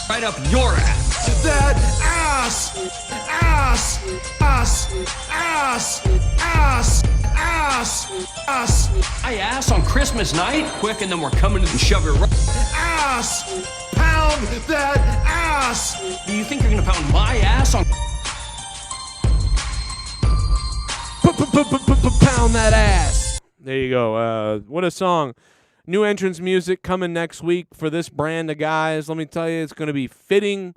right up your ass. That ass! Ass! Ass! Ass! Ass! Ass! Ass! My ass on Christmas night? Quick, and then we're coming to and shove it right. Ass! Pound that ass! Do you think you're gonna pound my ass on? Pound that ass. There you go. What a song. New entrance music coming next week for this brand of guys. Let me tell you, it's going to be fitting.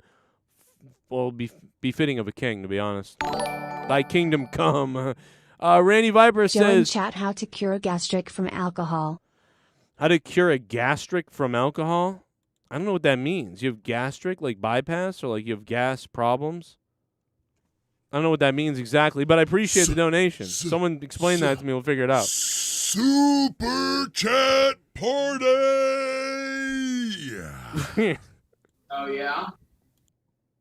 Well, be fitting of a king, to be honest. Thy kingdom come. Randy Viper Joe in says, chat, how to cure a gastric from alcohol. how to cure a gastric from alcohol? I don't know what that means. You have gastric, like bypass, or like you have gas problems? I don't know what that means exactly, but I appreciate the donation. Someone explain that to me. We'll figure it out. Super chat party. Oh, yeah?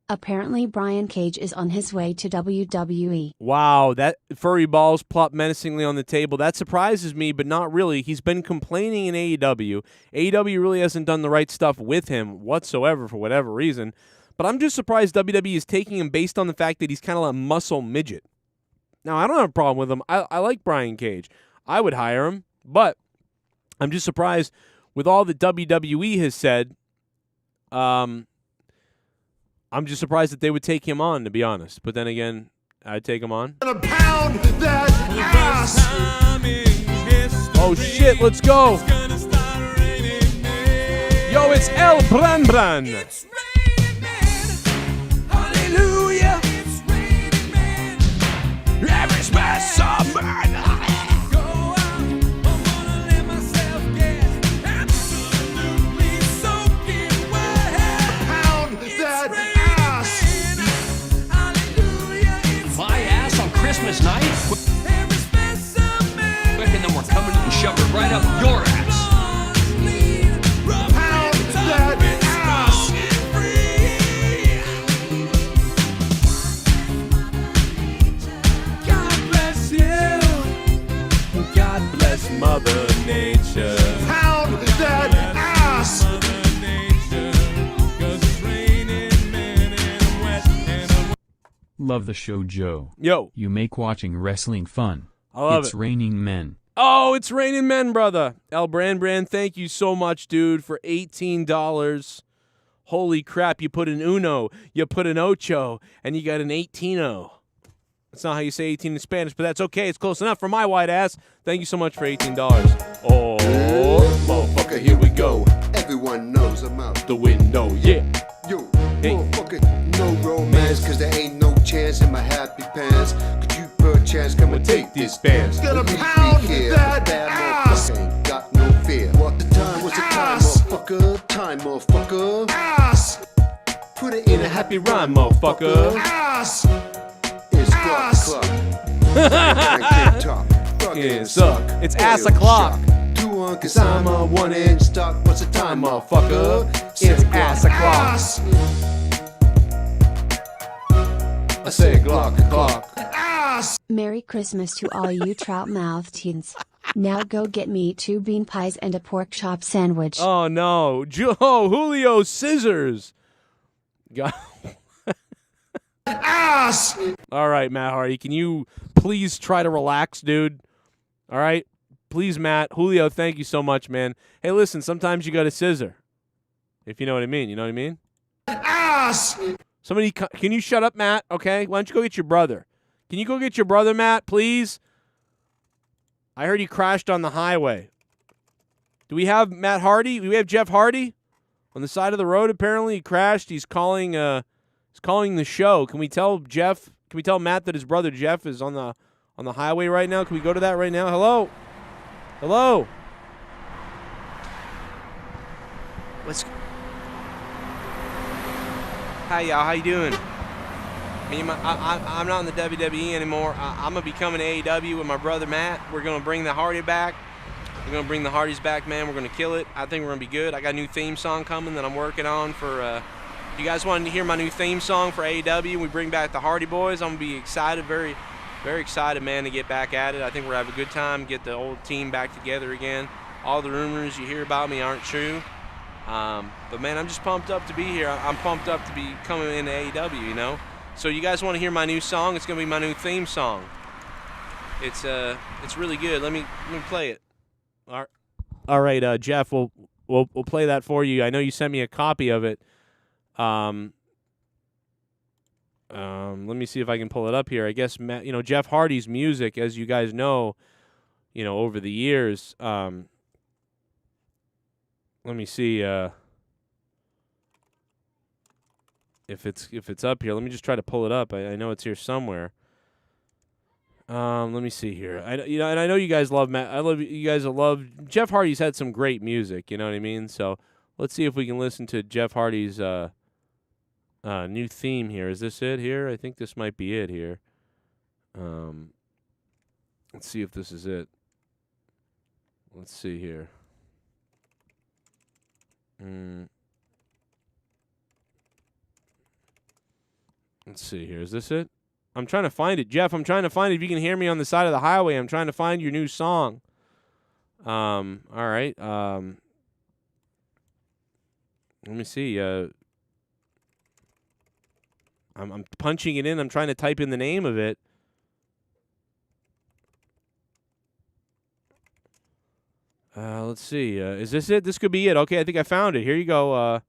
Apparently, Brian Cage is on his way to WWE. Wow, that furry balls plop menacingly on the table. That surprises me, but not really. He's been complaining in AEW. AEW really hasn't done the right stuff with him whatsoever for whatever reason. But I'm just surprised WWE is taking him based on the fact that he's kind of a muscle midget. Now, I don't have a problem with him. I like Brian Cage. I would hire him, but I'm just surprised with all that WWE has said. I'm just surprised that they would take him on, to be honest. But then again, I'd take him on. Gonna pound that ass! Oh, shit, let's go. Yo, it's El Bran Bran. Hallelujah. Every smash of man. Christmas night? Quick, and then we're coming and shove it right up your ass. Pound that ass! God bless you. God bless Mother Nature. Pound that ass! Love the show, Joe. Yo. You make watching wrestling fun. I love It's it. raining men. Oh, it's raining men, brother. El Brand, thank you so much, dude, for $18. Holy crap, you put an uno, you put an ocho, and you got an 18-0. That's not how you say 18 in Spanish, but that's okay. It's close enough for my white ass. Thank you so much for $18. Oh, motherfucker, here we go. Everyone knows I'm out the window, yeah. Yo, motherfucker, no romance, cause there ain't no chance in my happy pants. Could you perchance come and take this pants? Gonna pound that ass! Ain't got no fear. What the time? What's the time, motherfucker? Time, motherfucker. Ass! Put it in a happy rhyme, motherfucker. Ass! It's clock. It's ass o'clock. 2 on, cause I'm a 1-inch stock. What's the time, motherfucker? It's ass o'clock. I say clock. Ass! Merry Christmas to all you trout-mouthed teens. Now go get me 2 bean pies and a pork chop sandwich. Oh, no. Julio Scissors. God. Ass! All right, Matt Hardy. Can you please try to relax, dude? All right? Please, Matt. Julio, thank you so much, man. Hey, listen, sometimes you got to scissor. If you know what I mean. You know what I mean? Ass! Somebody, can you shut up, Matt? Okay? Why don't you go get your brother? Can you go get your brother, Matt, please? I heard he crashed on the highway. Do we have Matt Hardy? Do we have Jeff Hardy? On the side of the road, apparently. He crashed. He's calling the show. Can we tell Jeff? Can we tell Matt that his brother Jeff is on the highway right now? Can we go to that right now? Hello? Hello? Hi, y'all. How you doing? I'm not in the WWE anymore. I'm going to be coming to AEW with my brother Matt. We're going to bring the Hardy back. We're going to bring the Hardys back, man. We're going to kill it. I think we're going to be good. I got a new theme song coming that I'm working on for... you guys wanted to hear my new theme song for AEW? We bring back the Hardy Boys. I'm going to be excited, very, very excited, man, to get back at it. I think we're going to have a good time, get the old team back together again. All the rumors you hear about me aren't true. But man, I'm just pumped up to be here. I'm pumped up to be coming into AEW, you know. So you guys want to hear my new song? It's gonna be my new theme song. It's really good. Let me play it. All right, Jeff, we'll play that for you. I know you sent me a copy of it. Let me see if I can pull it up here. I guess Jeff Hardy's music, as you guys know, over the years. Let me see if it's up here. Let me just try to pull it up. I know it's here somewhere. Let me see here. And I know you guys love Matt. You guys love Jeff Hardy's had some great music. You know what I mean? So let's see if we can listen to Jeff Hardy's new theme here. Is this it here? I think this might be it here. Let's see if this is it. Let's see here. Let's see here. Is this it? I'm trying to find it. Jeff, I'm trying to find it. If you can hear me on the side of the highway, I'm trying to find your new song. All right. Let me see. I'm punching it in. I'm trying to type in the name of it. Let's see. Is this it? This could be it. Okay, I think I found it. Here you go.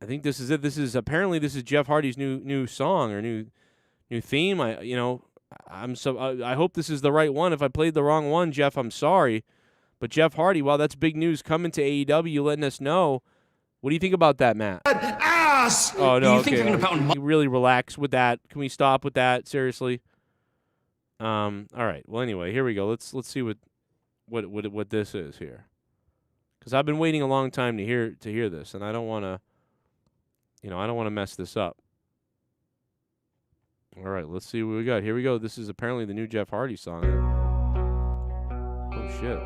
I think this is it. This is Jeff Hardy's new song or new theme. I hope this is the right one. If I played the wrong one, Jeff, I'm sorry. But Jeff Hardy, wow, that's big news coming to AEW, letting us know. What do you think about that, Matt? Ass! Oh no, think you're gonna pound you really relax with that. Can we stop with that? Seriously. All right. Well, anyway, here we go. Let's see what this is here, because I've been waiting a long time to hear this, and I don't want to. I don't want to mess this up. All right, let's see what we got. Here we go. This is apparently the new Jeff Hardy song. Oh, shit.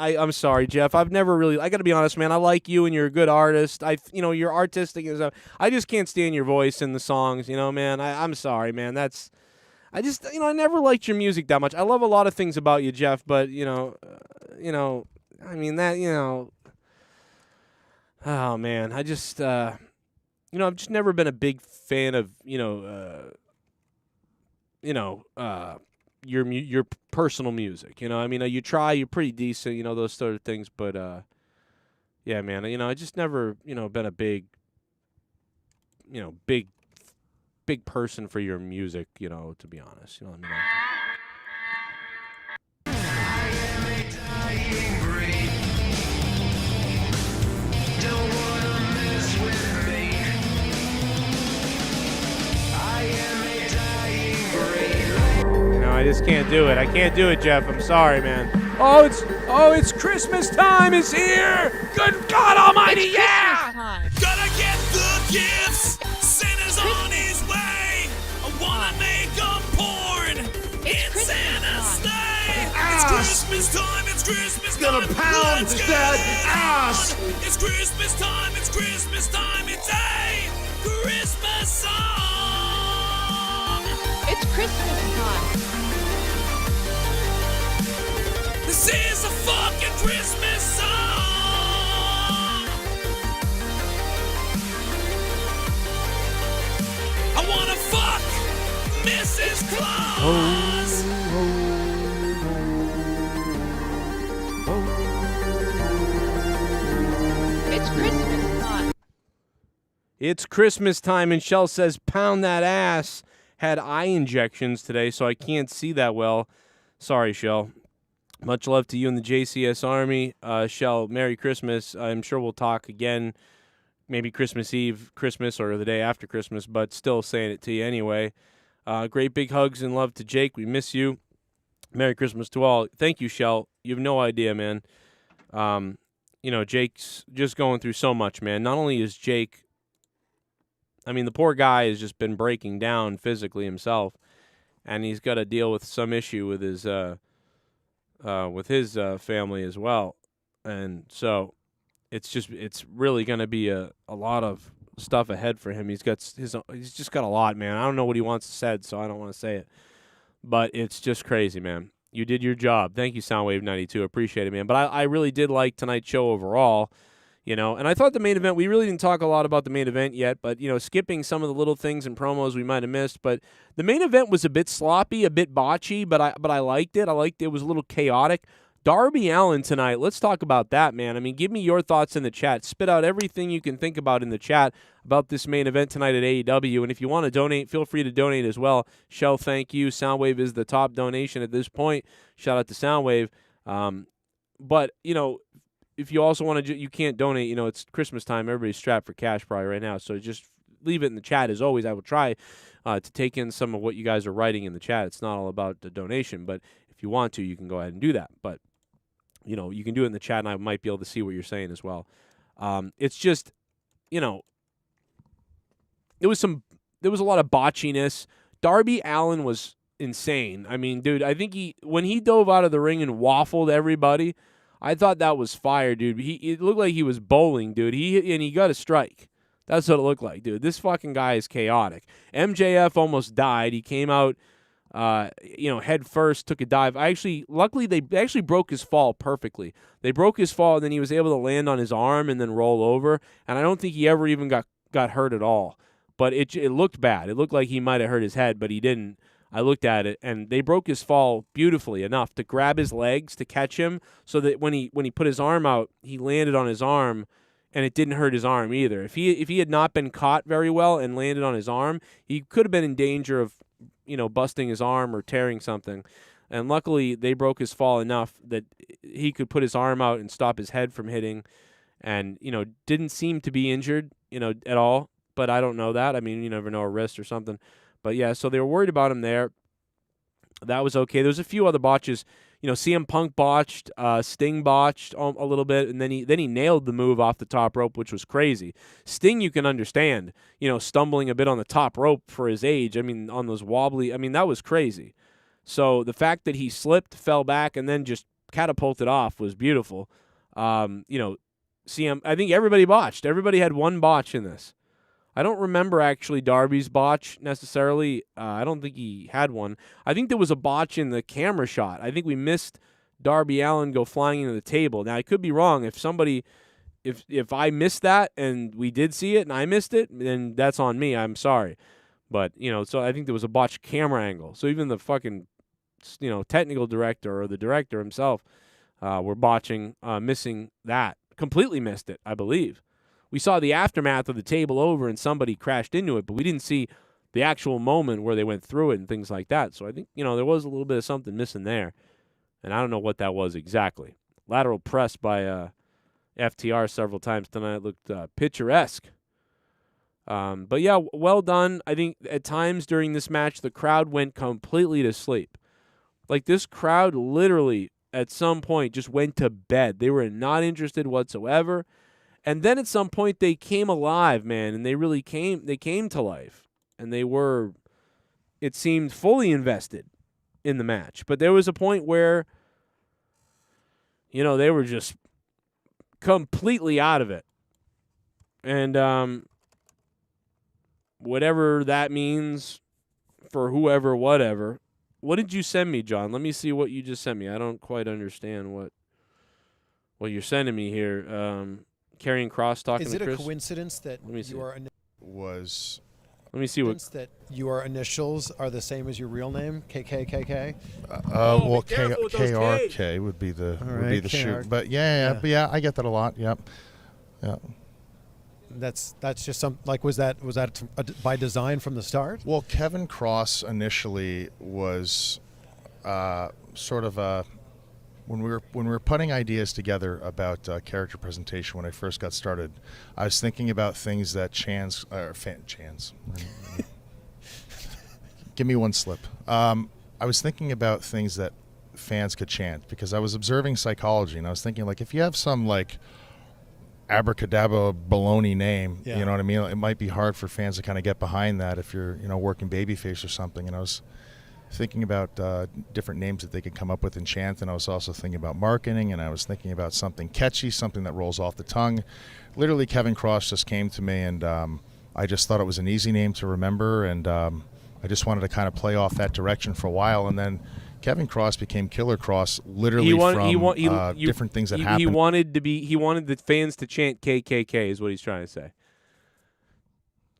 I'm sorry, Jeff. I've never really. I got to be honest, man. I like you, and you're a good artist. You're artistic and stuff. I just can't stand your voice in the songs. Man. I'm sorry, man. I never liked your music that much. I love a lot of things about you, Jeff. But I mean that. Oh man, I've just never been a big fan of your personal music, I mean, you try, you're pretty decent, those sort of things, but yeah, man, I just never, been a big person for your music, to be honest, what I mean? I just can't do it. I can't do it, Jeff. I'm sorry, man. Oh, it's Christmas time is here. Good God Almighty, yeah! Gotta get the gifts. Santa's on his way. I wanna make a porn in Santa's sleigh. It's Christmas time. It's Christmas time. Gonna pound that ass. It's Christmas time. It's Christmas time. It's a Christmas song. It's Christmas time. This is a fucking Christmas song. I wanna fuck Mrs. Claus. It's Christmas time, and Shell says, pound that ass. Had eye injections today, so I can't see that well. Sorry, Shell. Much love to you and the JCS Army. Shell, Merry Christmas. I'm sure we'll talk again, maybe Christmas Eve, Christmas, or the day after Christmas, but still saying it to you anyway. Great big hugs and love to Jake. We miss you. Merry Christmas to all. Thank you, Shell. You have no idea, man. Jake's just going through so much, man. Not only is Jake, the poor guy has just been breaking down physically himself, and he's got to deal with some issue with his family as well. And so it's really going to be a lot of stuff ahead for him. He's just got a lot, man. I don't know what he wants said, so I don't want to say it. But it's just crazy, man. You did your job. Thank you, Soundwave92. Appreciate it, man. But I really did like tonight's show overall, and I thought the main event, we really didn't talk a lot about the main event yet, but, skipping some of the little things and promos we might have missed. But the main event was a bit sloppy, a bit botchy, but I liked it. It was a little chaotic. Darby Allin tonight, let's talk about that, man. Give me your thoughts in the chat. Spit out everything you can think about in the chat about this main event tonight at AEW. And if you want to donate, feel free to donate as well. Shell, thank you. Soundwave is the top donation at this point. Shout out to Soundwave. But, if you also want to, you can't donate. It's Christmas time. Everybody's strapped for cash probably right now. So just leave it in the chat. As always, I will try to take in some of what you guys are writing in the chat. It's not all about the donation, but if you want to, you can go ahead and do that. But you can do it in the chat, and I might be able to see what you're saying as well. It's just, there was a lot of botchiness. Darby Allin was insane. Dude, I think when he dove out of the ring and waffled everybody, I thought that was fire, dude. It looked like he was bowling, dude. He got a strike. That's what it looked like, dude. This fucking guy is chaotic. MJF almost died. He came out, head first, took a dive. Luckily, they actually broke his fall perfectly. They broke his fall, and then he was able to land on his arm and then roll over. And I don't think he ever even got hurt at all. But it looked bad. It looked like he might have hurt his head, but he didn't. I looked at it, and they broke his fall beautifully enough to grab his legs to catch him, so that when he put his arm out, he landed on his arm, and it didn't hurt his arm either. If he had not been caught very well and landed on his arm, he could have been in danger of busting his arm or tearing something. And luckily, they broke his fall enough that he could put his arm out and stop his head from hitting, and didn't seem to be injured at all. But I don't know that. You never know, a wrist or something. But yeah, so they were worried about him there. That was okay. There was a few other botches. CM Punk botched, Sting botched a little bit, and then he nailed the move off the top rope, which was crazy. Sting, you can understand, stumbling a bit on the top rope for his age. On those wobbly, that was crazy. So the fact that he slipped, fell back, and then just catapulted off was beautiful. CM, I think everybody botched. Everybody had one botch in this. I don't remember actually Darby's botch necessarily. I don't think he had one. I think there was a botch in the camera shot. I think we missed Darby Allin go flying into the table. Now, I could be wrong. If I missed that and we did see it and I missed it, then that's on me. I'm sorry. But, so I think there was a botched camera angle. So even the fucking, technical director or the director himself were botching, missing that. Completely missed it, I believe. We saw the aftermath of the table over and somebody crashed into it, but we didn't see the actual moment where they went through it and things like that. So I think, there was a little bit of something missing there. And I don't know what that was exactly. Lateral press by FTR several times tonight looked picturesque. But yeah, well done. I think at times during this match, the crowd went completely to sleep. Like this crowd literally at some point just went to bed. They were not interested whatsoever. And then at some point they came alive, man, and they really came to life. And they were, it seemed, fully invested in the match. But there was a point where, they were just completely out of it. And whatever that means for whoever, whatever. What did you send me, John? Let me see what you just sent me. I don't quite understand what you're sending me here. Carrying Cross talking to Chris. Is it a coincidence that your Let me see what that your initials are the same as your real name, KKKK? Well, KRK would be the shoot. But yeah, I get that a lot. Yep. Yeah. That's just some like was that by design from the start? Well, Kevin Cross initially was sort of a when we were putting ideas together about character presentation when I first got started. I was thinking about things that Chans. Give me one slip. I was thinking about things that fans could chant because I was observing psychology and I was thinking like if you have some like abracadabra baloney name, Yeah. you know what I mean? It might be hard for fans to kind of get behind that if you're, working babyface or something. And I was thinking about different names that they could come up with in chant, and I was also thinking about marketing, and I was thinking about something catchy, something that rolls off the tongue. Literally, Kevin Cross just came to me, and I just thought it was an easy name to remember, and I just wanted to kind of play off that direction for a while, and then Kevin Cross became Killer Cross literally from different things that happened. He wanted the fans to chant KKK is what he's trying to say.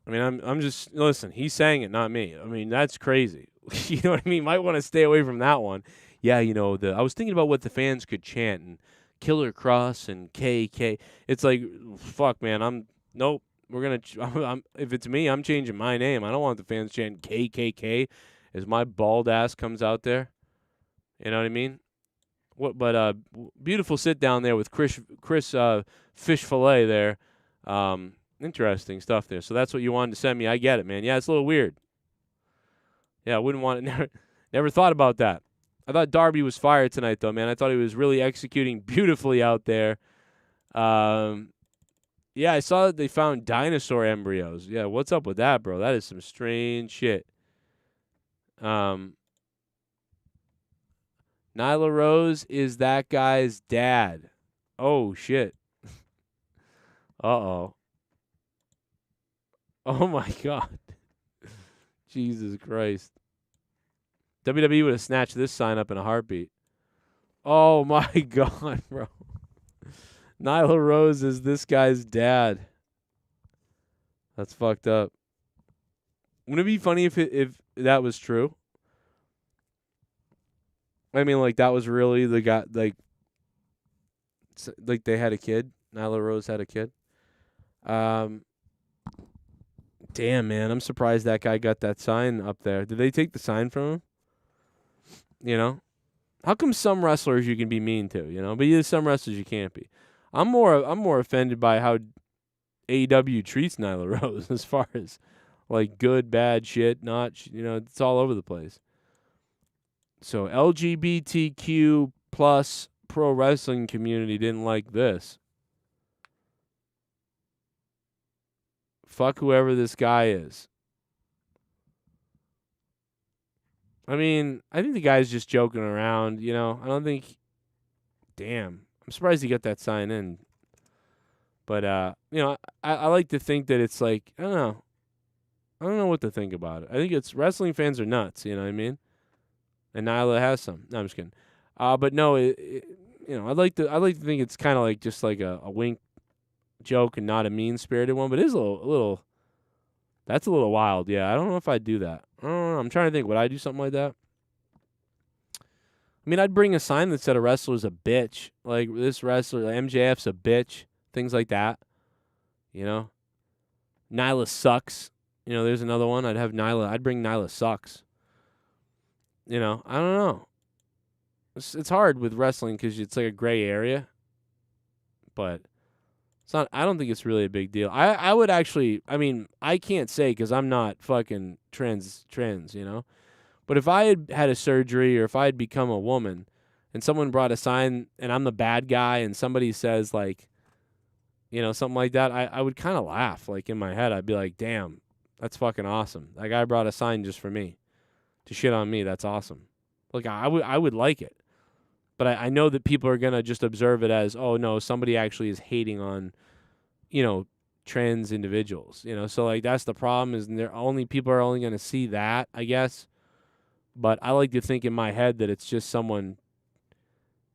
I mean, I'm just listen. He's saying it, not me. I mean, that's crazy. You know what I mean? Might want to stay away from that one. Yeah, I was thinking about what the fans could chant and Killer Cross and KK. It's like, fuck, man. Nope. We're gonna. If it's me, I'm changing my name. I don't want the fans chanting KKK as my bald ass comes out there. You know what I mean? But beautiful sit down there with Chris Fish Fillet there. Interesting stuff there. So that's what you wanted to send me. I get it, man. Yeah, it's a little weird. Yeah, I wouldn't want it. Never thought about that. I thought Darby was fired tonight, though, man. I thought he was really executing beautifully out there. Yeah, I saw that they found dinosaur embryos. Yeah, what's up with that, bro? That is some strange shit. Nyla Rose is that guy's dad. Oh, shit. Uh-oh. Oh, my God. Jesus Christ. WWE would have snatched this sign up in a heartbeat. Oh, my God, bro. Nyla Rose is this guy's dad. That's fucked up. Wouldn't it be funny if that was true? I mean, like, that was really the guy, like they had a kid. Nyla Rose had a kid. Damn, man. I'm surprised that guy got that sign up there. Did they take the sign from him? How come some wrestlers you can be mean to, but there's some wrestlers you can't be. I'm more offended by how AEW treats Nyla Rose as far as like good, bad shit, not, it's all over the place. So LGBTQ plus pro wrestling community didn't like this. Fuck whoever this guy is. I mean, I think the guy's just joking around, I don't think... Damn. I'm surprised he got that sign in. But, I like to think that it's like, I don't know. I don't know what to think about it. I think it's... Wrestling fans are nuts, you know what I mean? And Nyla has some. No, I'm just kidding. But no, I'd like to think it's kind of like just like a wink joke and not a mean-spirited one, but it is a little that's a little wild. Yeah, I don't know if I'd do that. I don't know. I'm trying to think. Would I do something like that? I mean, I'd bring a sign that said a wrestler's a bitch. Like, this wrestler, like MJF's a bitch. Things like that. Nyla sucks. There's another one. I'd bring Nyla sucks. I don't know. It's hard with wrestling because it's like a gray area. But it's not. I don't think it's really a big deal. I would actually. I mean, I can't say because I'm not fucking trans. But if I had a surgery or if I had become a woman, and someone brought a sign and I'm the bad guy, and somebody says like, something like that, I would kind of laugh. Like in my head, I'd be like, "Damn, that's fucking awesome. That guy brought a sign just for me, to shit on me. That's awesome." Like I would like it. But I know that people are going to just observe it as, oh, no, somebody actually is hating on, trans individuals. So, like, that's the problem is people are only going to see that, I guess. But I like to think in my head that it's just someone,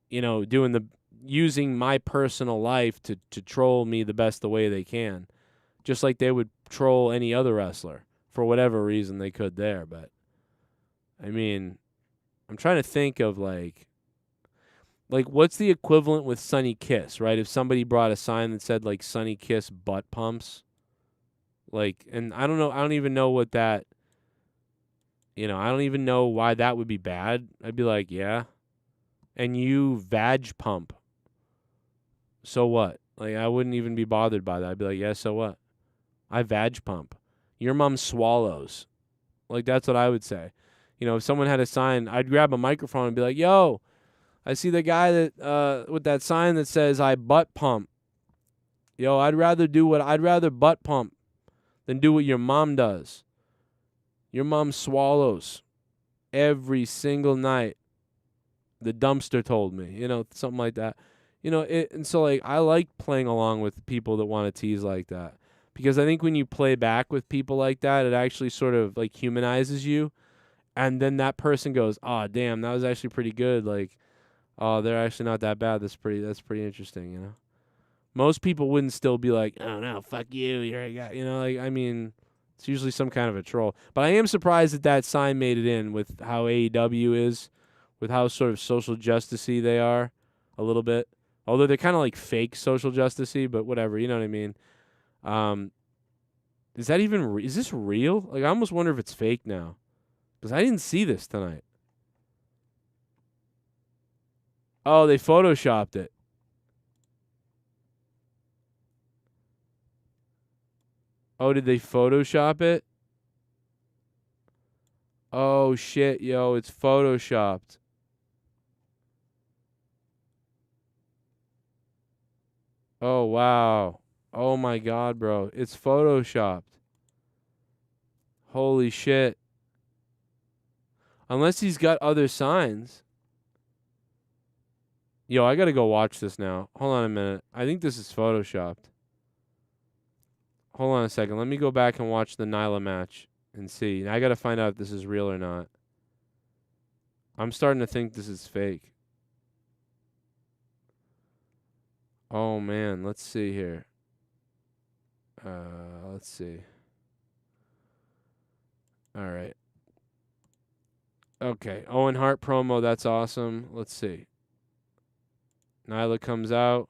using my personal life to troll me the way they can. Just like they would troll any other wrestler for whatever reason they could there. But, I mean, I'm trying to think of, like, what's the equivalent with Sunny Kiss, right? If somebody brought a sign that said, like, Sunny Kiss butt pumps, Like, and I don't know. I don't even know what that. I don't even know why that would be bad. I'd be like, yeah. And you vag pump. So what? Like, I wouldn't even be bothered by that. I'd be like, yeah, so what? I vag pump. Your mom swallows. Like, that's what I would say. If someone had a sign, I'd grab a microphone and be like, yo, I see the guy that with that sign that says I butt pump. Yo, I'd rather butt pump than do what your mom does. Your mom swallows every single night. The dumpster told me, something like that. And so, like, I like playing along with people that want to tease like that. Because I think when you play back with people like that, it actually sort of, like, humanizes you. And then that person goes, oh, damn, that was actually pretty good. Like, oh, they're actually not that bad. That's pretty interesting, Most people wouldn't still be like, oh, no, fuck you, you're a guy. It's usually some kind of a troll. But I am surprised that sign made it in with how AEW is, with how sort of social justice-y they are a little bit. Although they're kind of like fake social justice-y, but whatever, you know what I mean? Is that even is this real? Like, I almost wonder if it's fake now. Because I didn't see this tonight. Oh, they photoshopped it. Oh, did they Photoshop it? Oh, shit, yo, it's Photoshopped. Oh, wow. Oh, my God, bro. It's Photoshopped. Holy shit. Unless he's got other signs. Yo, I got to go watch this now. Hold on a minute. I think this is Photoshopped. Hold on a second. Let me go back and watch the Nyla match and see. I got to find out if this is real or not. I'm starting to think this is fake. Oh, man. Let's see here. Let's see. All right. Okay. Owen Hart promo. That's awesome. Let's see. Nyla comes out.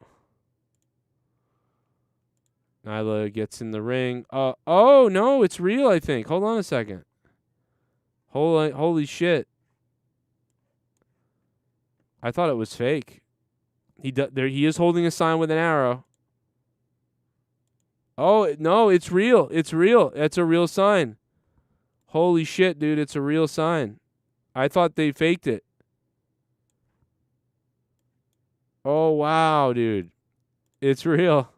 Nyla gets in the ring. Oh, no, it's real, I think. Hold on a second. Holy shit. I thought it was fake. He is holding a sign with an arrow. Oh, no, it's real. It's real. It's a real sign. Holy shit, dude, it's a real sign. I thought they faked it. Oh, wow, dude. It's real.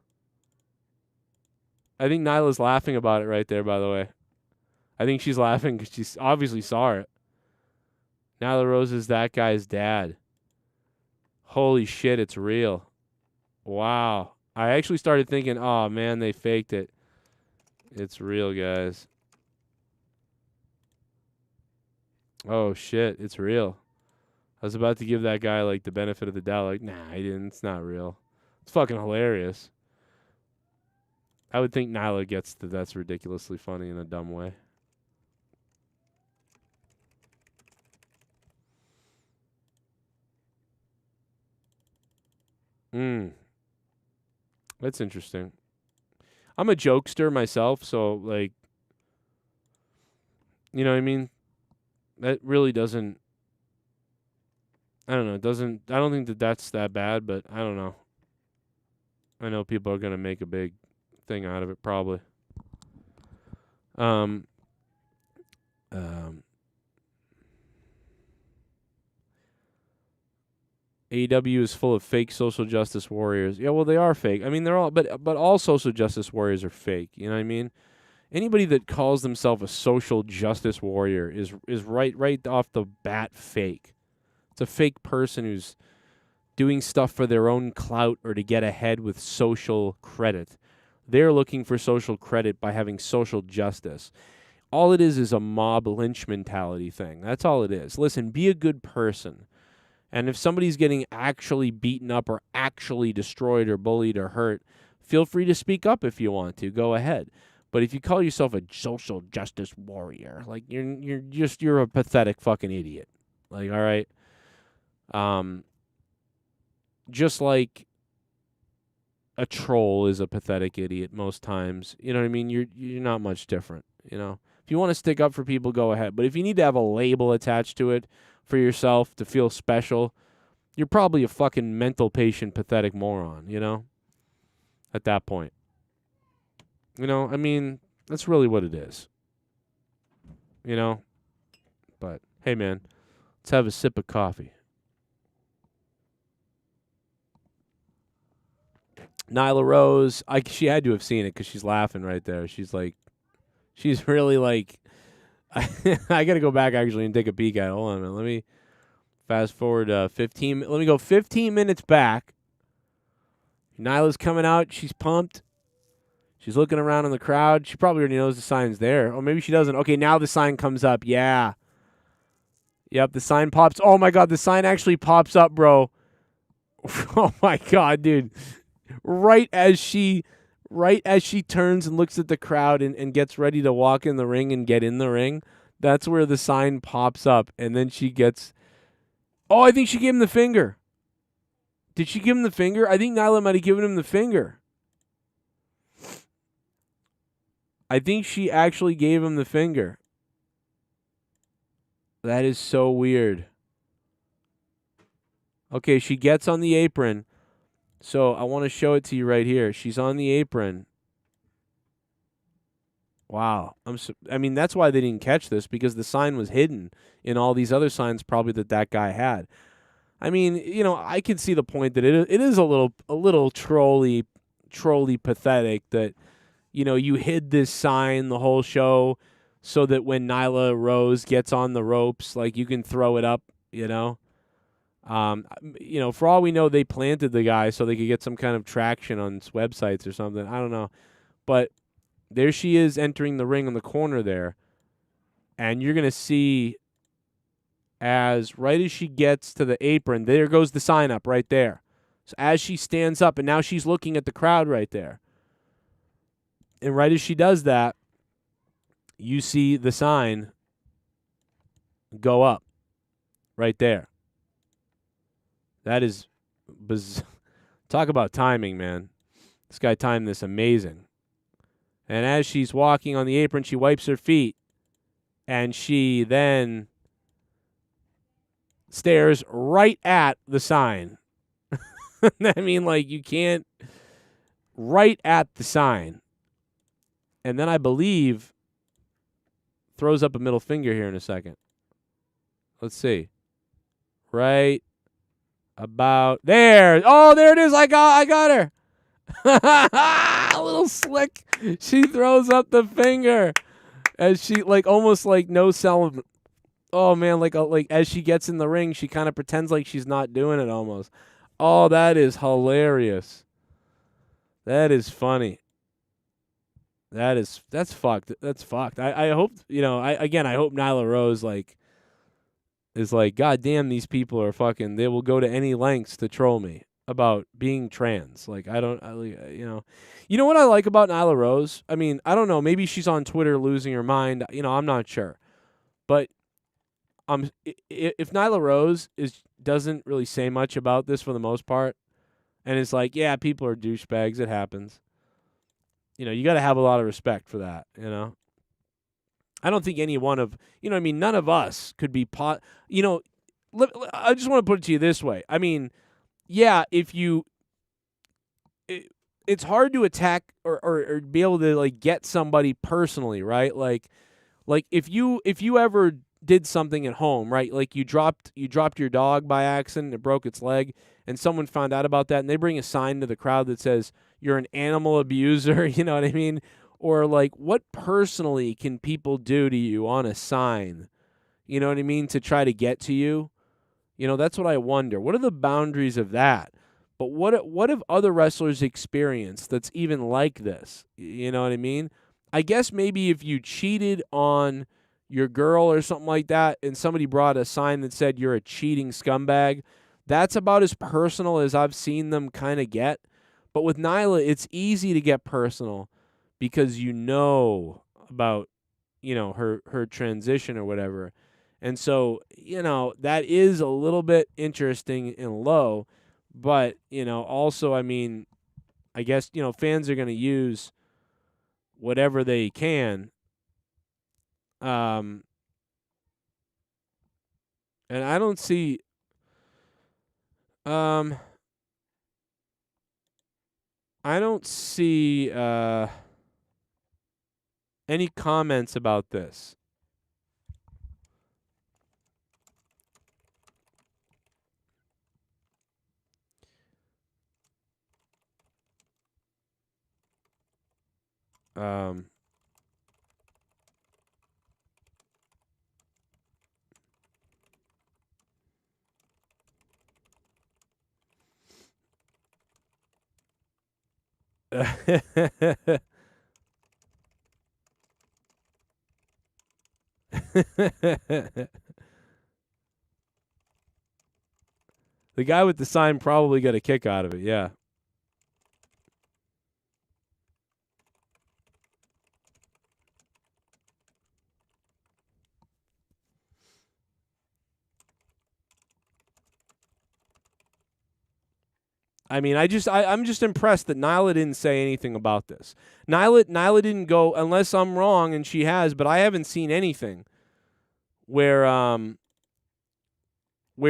I think Nyla's laughing about it right there, by the way. I think she's laughing because she obviously saw it. Nyla Rose is that guy's dad. Holy shit, it's real. Wow. I actually started thinking, oh, man, they faked it. It's real, guys. Oh, shit, it's real. I was about to give that guy, like, the benefit of the doubt. Like, nah, he didn't. It's not real. It's fucking hilarious. I would think Nyla gets that that's ridiculously funny in a dumb way. That's interesting. I'm a jokester myself, so, like, you know what I mean? That really doesn't, I don't know, I don't think that's that bad, but I don't know. I know people are going to make a big thing out of it, probably. AEW is full of fake social justice warriors. Yeah, well, they are fake. I mean, they're all, but all social justice warriors are fake. You know what I mean? Anybody that calls themselves a social justice warrior is right off the bat fake. It's a fake person who's doing stuff for their own clout or to get ahead with social credit. They're looking for social credit by having social justice. All it is a mob lynch mentality thing. That's all it is. Listen, be a good person. And if somebody's getting actually beaten up or actually destroyed or bullied or hurt, feel free to speak up if you want to. Go ahead. But if you call yourself a social justice warrior, like you're a pathetic fucking idiot. Like, all right. Just like a troll is a pathetic idiot most times. You know what I mean? You're not much different, you know. If you want to stick up for people, go ahead. But if you need to have a label attached to it for yourself to feel special, you're probably a fucking mental patient, pathetic moron, you know? At that point. You know, I mean, that's really what it is. You know? But, hey, man, let's have a sip of coffee. Nyla Rose, she had to have seen it because she's laughing right there. She's like, she's really like, I got to go back actually and take a peek at it. Hold on a minute. Let me fast forward 15. Let me go 15 minutes back. Nyla's coming out. She's pumped. She's looking around in the crowd. She probably already knows the sign's there. Or maybe she doesn't. Okay, now the sign comes up. Yeah. Yep, the sign pops. Oh, my God, the sign actually pops up, bro. Oh, my God, dude. Right as she turns and looks at the crowd and gets ready to walk in the ring and get in the ring, that's where the sign pops up. And then she gets... Oh, I think she gave him the finger. Did she give him the finger? I think Nyla might have given him the finger. I think she actually gave him the finger. That is so weird. Okay, she gets on the apron. So I want to show it to you right here. She's on the apron. Wow. I mean, that's why they didn't catch this, because the sign was hidden in all these other signs probably that guy had. I mean, you know, I can see the point that it is a little trolly pathetic that, you know, you hid this sign the whole show so that when Nyla Rose gets on the ropes, like, you can throw it up, you know. You know, for all we know, they planted the guy so they could get some kind of traction on websites or something. I don't know. But there she is entering the ring in the corner there. And you're going to see right as she gets to the apron, there goes the sign up right there. So as she stands up, and now she's looking at the crowd right there. And right as she does that, you see the sign go up right there. That is talk about timing, man. This guy timed this amazing. And as she's walking on the apron, she wipes her feet. And she then stares right at the sign. I mean, like, you can't... Right at the sign. And then I believe throws up a middle finger here in a second. Let's see. Right about there. Oh, there it is. I got her. A little slick. She throws up the finger as she, like, almost like no selling. Oh man, like as she gets in the ring, she kind of pretends like she's not doing it almost. Oh, that is hilarious. That is funny. That's fucked. That's fucked. I hope, you know, I hope Nyla Rose is like, God damn, these people are fucking, they will go to any lengths to troll me about being trans. Like, you know what I like about Nyla Rose? I mean, I don't know, maybe she's on Twitter losing her mind. You know, I'm not sure. But if Nyla Rose doesn't really say much about this for the most part, and it's like, yeah, people are douchebags, it happens. You know, you got to have a lot of respect for that, you know? I don't think any one of, you know, I mean, none of us could be, you know, I just want to put it to you this way. I mean, yeah, it's hard to attack or be able to, like, get somebody personally, right? Like if you ever did something at home, right? Like you dropped your dog by accident and it broke its leg, and someone found out about that, and they bring a sign to the crowd that says you're an animal abuser, you know what I mean? Or, like, what personally can people do to you on a sign, you know what I mean, to try to get to you? You know, that's what I wonder. What are the boundaries of that? But what have other wrestlers experienced that's even like this? You know what I mean? I guess maybe if you cheated on your girl or something like that, and somebody brought a sign that said you're a cheating scumbag, that's about as personal as I've seen them kind of get. But with Nyla, it's easy to get personal because you know about, you know, her transition or whatever. And so, you know, that is a little bit interesting and low. But, you know, also, I mean, I guess, fans are going to use whatever they can. And I don't see any comments about this. The guy with the sign probably got a kick out of it, yeah. I mean, I'm just impressed that Nyla didn't say anything about this. Nyla didn't go, unless I'm wrong, and she has, but I haven't seen anything where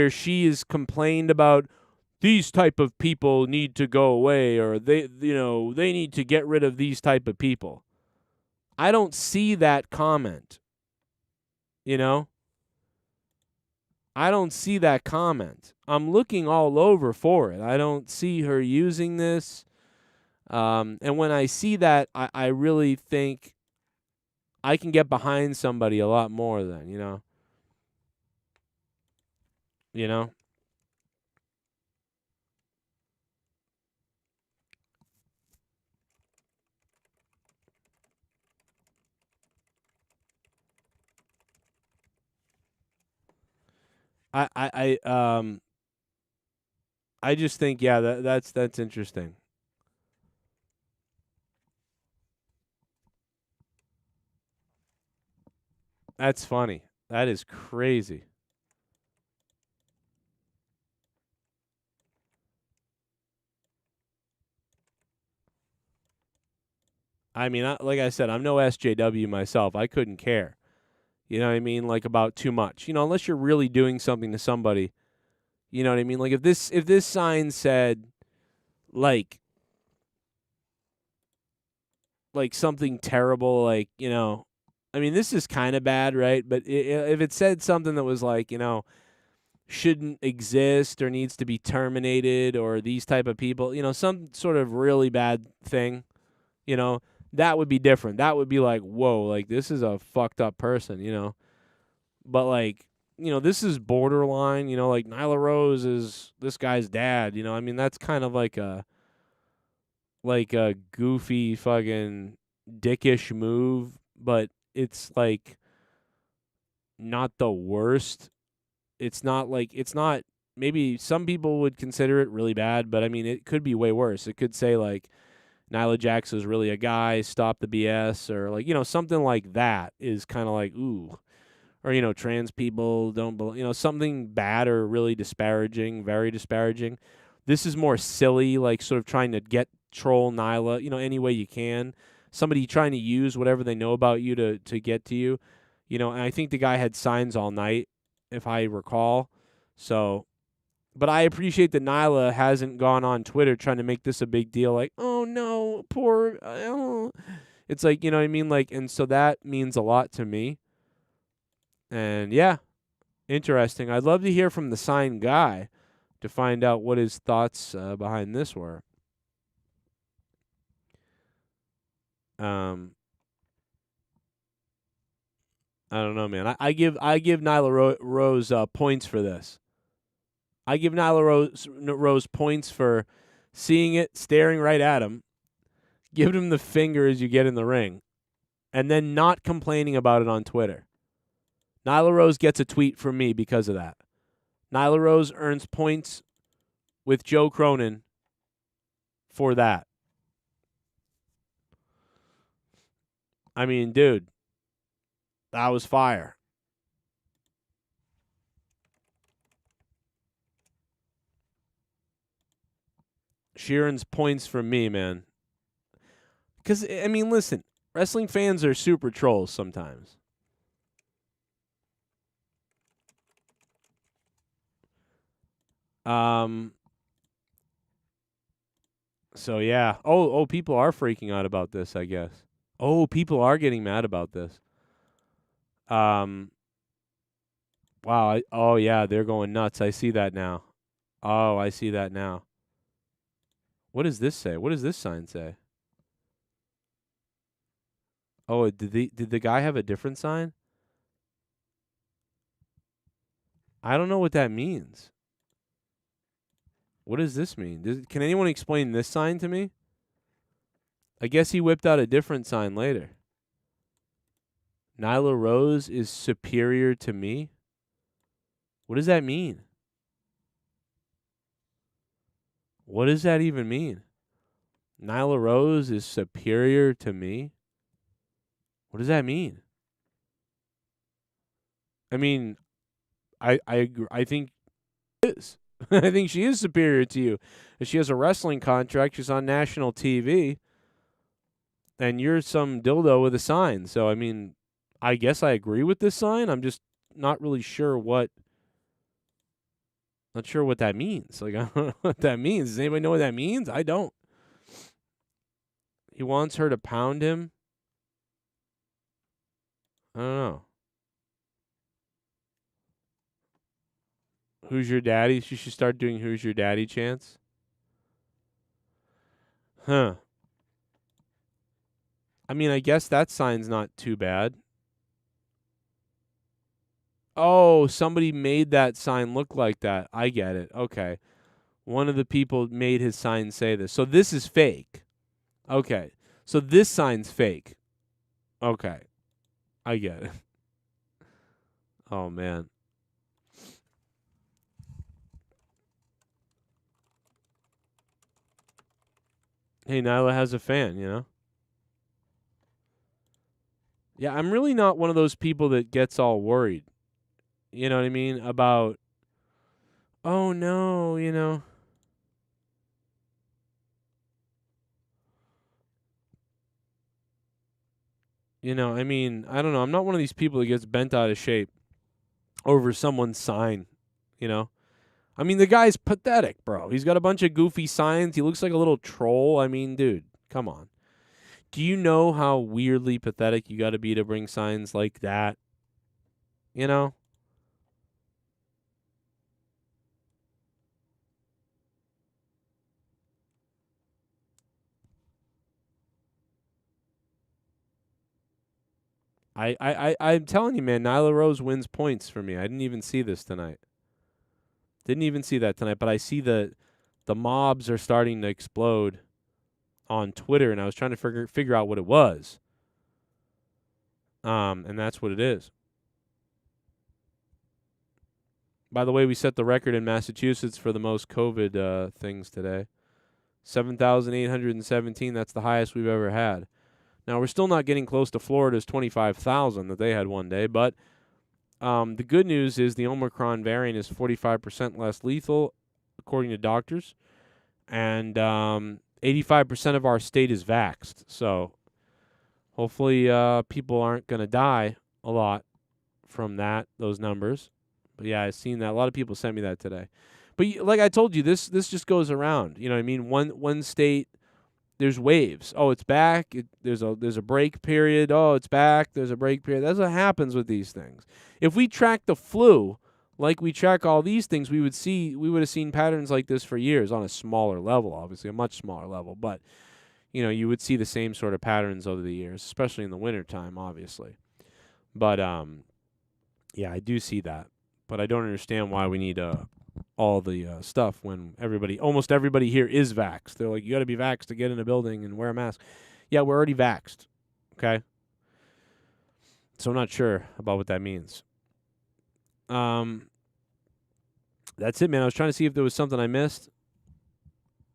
she is complained about these type of people need to go away, or they need to get rid of these type of people. I don't see that comment. I don't see that comment. I'm looking all over for it. I don't see her using this. And when I see that, I really think I can get behind somebody a lot more then, I just think, yeah, that's interesting. That's funny. That is crazy. I mean, like I said, I'm no SJW myself. I couldn't care. You know what I mean? Like, about too much. Unless you're really doing something to somebody. You know what I mean? Like, if this sign said, like something terrible, like, I mean, this is kind of bad, right? But if it said something that was like, shouldn't exist or needs to be terminated or these type of people, some sort of really bad thing, that would be different. That would be like, whoa, like, this is a fucked up person, But, like, this is borderline, like, Nyla Rose is this guy's dad, I mean, that's kind of like a goofy fucking dickish move, but it's, like, not the worst. It's not, maybe some people would consider it really bad, but, I mean, it could be way worse. It could say, like, Nyla Jax is really a guy, stop the BS, or, like, something like that is kind of like, ooh. Or, trans people don't belong, something bad or really disparaging, very disparaging. This is more silly, like, sort of trying to troll Nyla, any way you can. Somebody trying to use whatever they know about you to get to you. And I think the guy had signs all night, if I recall. So, but I appreciate that Nyla hasn't gone on Twitter trying to make this a big deal, like, oh, no, poor, oh. It's like, you know what I mean? Like, and so that means a lot to me. And, yeah, interesting. I'd love to hear from the sign guy to find out what his thoughts behind this were. I don't know, man. I give Nyla Rose points for this. I give Nyla Rose points for seeing it, staring right at him, giving him the finger as you get in the ring, and then not complaining about it on Twitter. Nyla Rose gets a tweet from me because of that. Nyla Rose earns points with Joe Cronin for that. I mean, dude, that was fire. Sheeran's points from me, man. Because, I mean, listen, wrestling fans are super trolls sometimes. So, yeah. Oh, people are freaking out about this, I guess. Oh, people are getting mad about this. Wow. Oh, yeah, they're going nuts. I see that now. Oh, I see that now. What does this say? What does this sign say? Oh, did the guy have a different sign? I don't know what that means. What does this mean? Can anyone explain this sign to me? I guess he whipped out a different sign later. Nyla Rose is superior to me? What does that mean? What does that even mean? Nyla Rose is superior to me? What does that mean? I mean, I agree. I think she is. I think she is superior to you. If she has a wrestling contract, she's on national TV, and you're some dildo with a sign. So, I mean, I guess I agree with this sign. I'm just not really sure what that means. Like, I don't know what that means. Does anybody know what that means? I don't. He wants her to pound him. I don't know. Who's your daddy? She should start doing Who's Your Daddy chants. Huh. I mean, I guess that sign's not too bad. Oh, somebody made that sign look like that. I get it. Okay. One of the people made his sign say this. So this is fake. Okay. So this sign's fake. Okay. I get it. Oh, man. Hey, Nyla has a fan, you know? Yeah, I'm really not one of those people that gets all worried. You know what I mean? About, oh, no, you know. You know, I mean, I don't know. I'm not one of these people that gets bent out of shape over someone's sign, you know? I mean, the guy's pathetic, bro. He's got a bunch of goofy signs. He looks like a little troll. I mean, dude, come on. Do you know how weirdly pathetic you got to be to bring signs like that? You know? I'm telling you, man, Nyla Rose wins points for me. I didn't even see this tonight. Didn't even see that tonight, but I see the mobs are starting to explode on Twitter, and I was trying to figure out what it was. And that's what it is. By the way, we set the record in Massachusetts for the most COVID things today. 7,817. That's the highest we've ever had. Now, we're still not getting close to Florida's 25,000 that they had one day, but the good news is the Omicron variant is 45% less lethal, according to doctors, and 85% of our state is vaxxed. So hopefully people aren't going to die a lot from those numbers. But, yeah, I've seen that. A lot of people sent me that today. But like I told you, this just goes around. You know what I mean? One state, there's waves. Oh, it's back. There's a break period. Oh, it's back. There's a break period. That's what happens with these things. If we track the flu like we track all these things, we would have seen patterns like this for years on a smaller level, obviously, a much smaller level. But, you know, you would see the same sort of patterns over the years, especially in the wintertime, obviously. But, yeah, I do see that. But I don't understand why we need all the stuff when almost everybody here is vaxxed. They're like, you got to be vaxxed to get in a building and wear a mask. Yeah, we're already vaxxed. Okay? So I'm not sure about what that means. That's it, man. I was trying to see if there was something I missed.